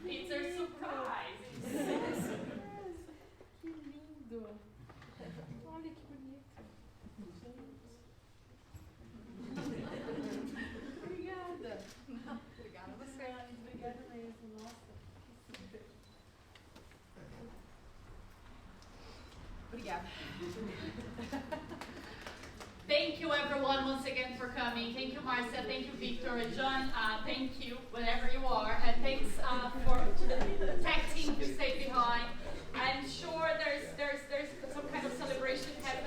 It's a surprise. Que lindo! Olha que bonito. Obrigada. Obrigada a você. Obrigada mesmo. Nossa. Obrigada. Thank you everyone once again for coming. Thank you Márcia, thank you Victor, John, thank you wherever you are, and thanks to the tech team who stayed behind. I'm sure there's some kind of celebration happening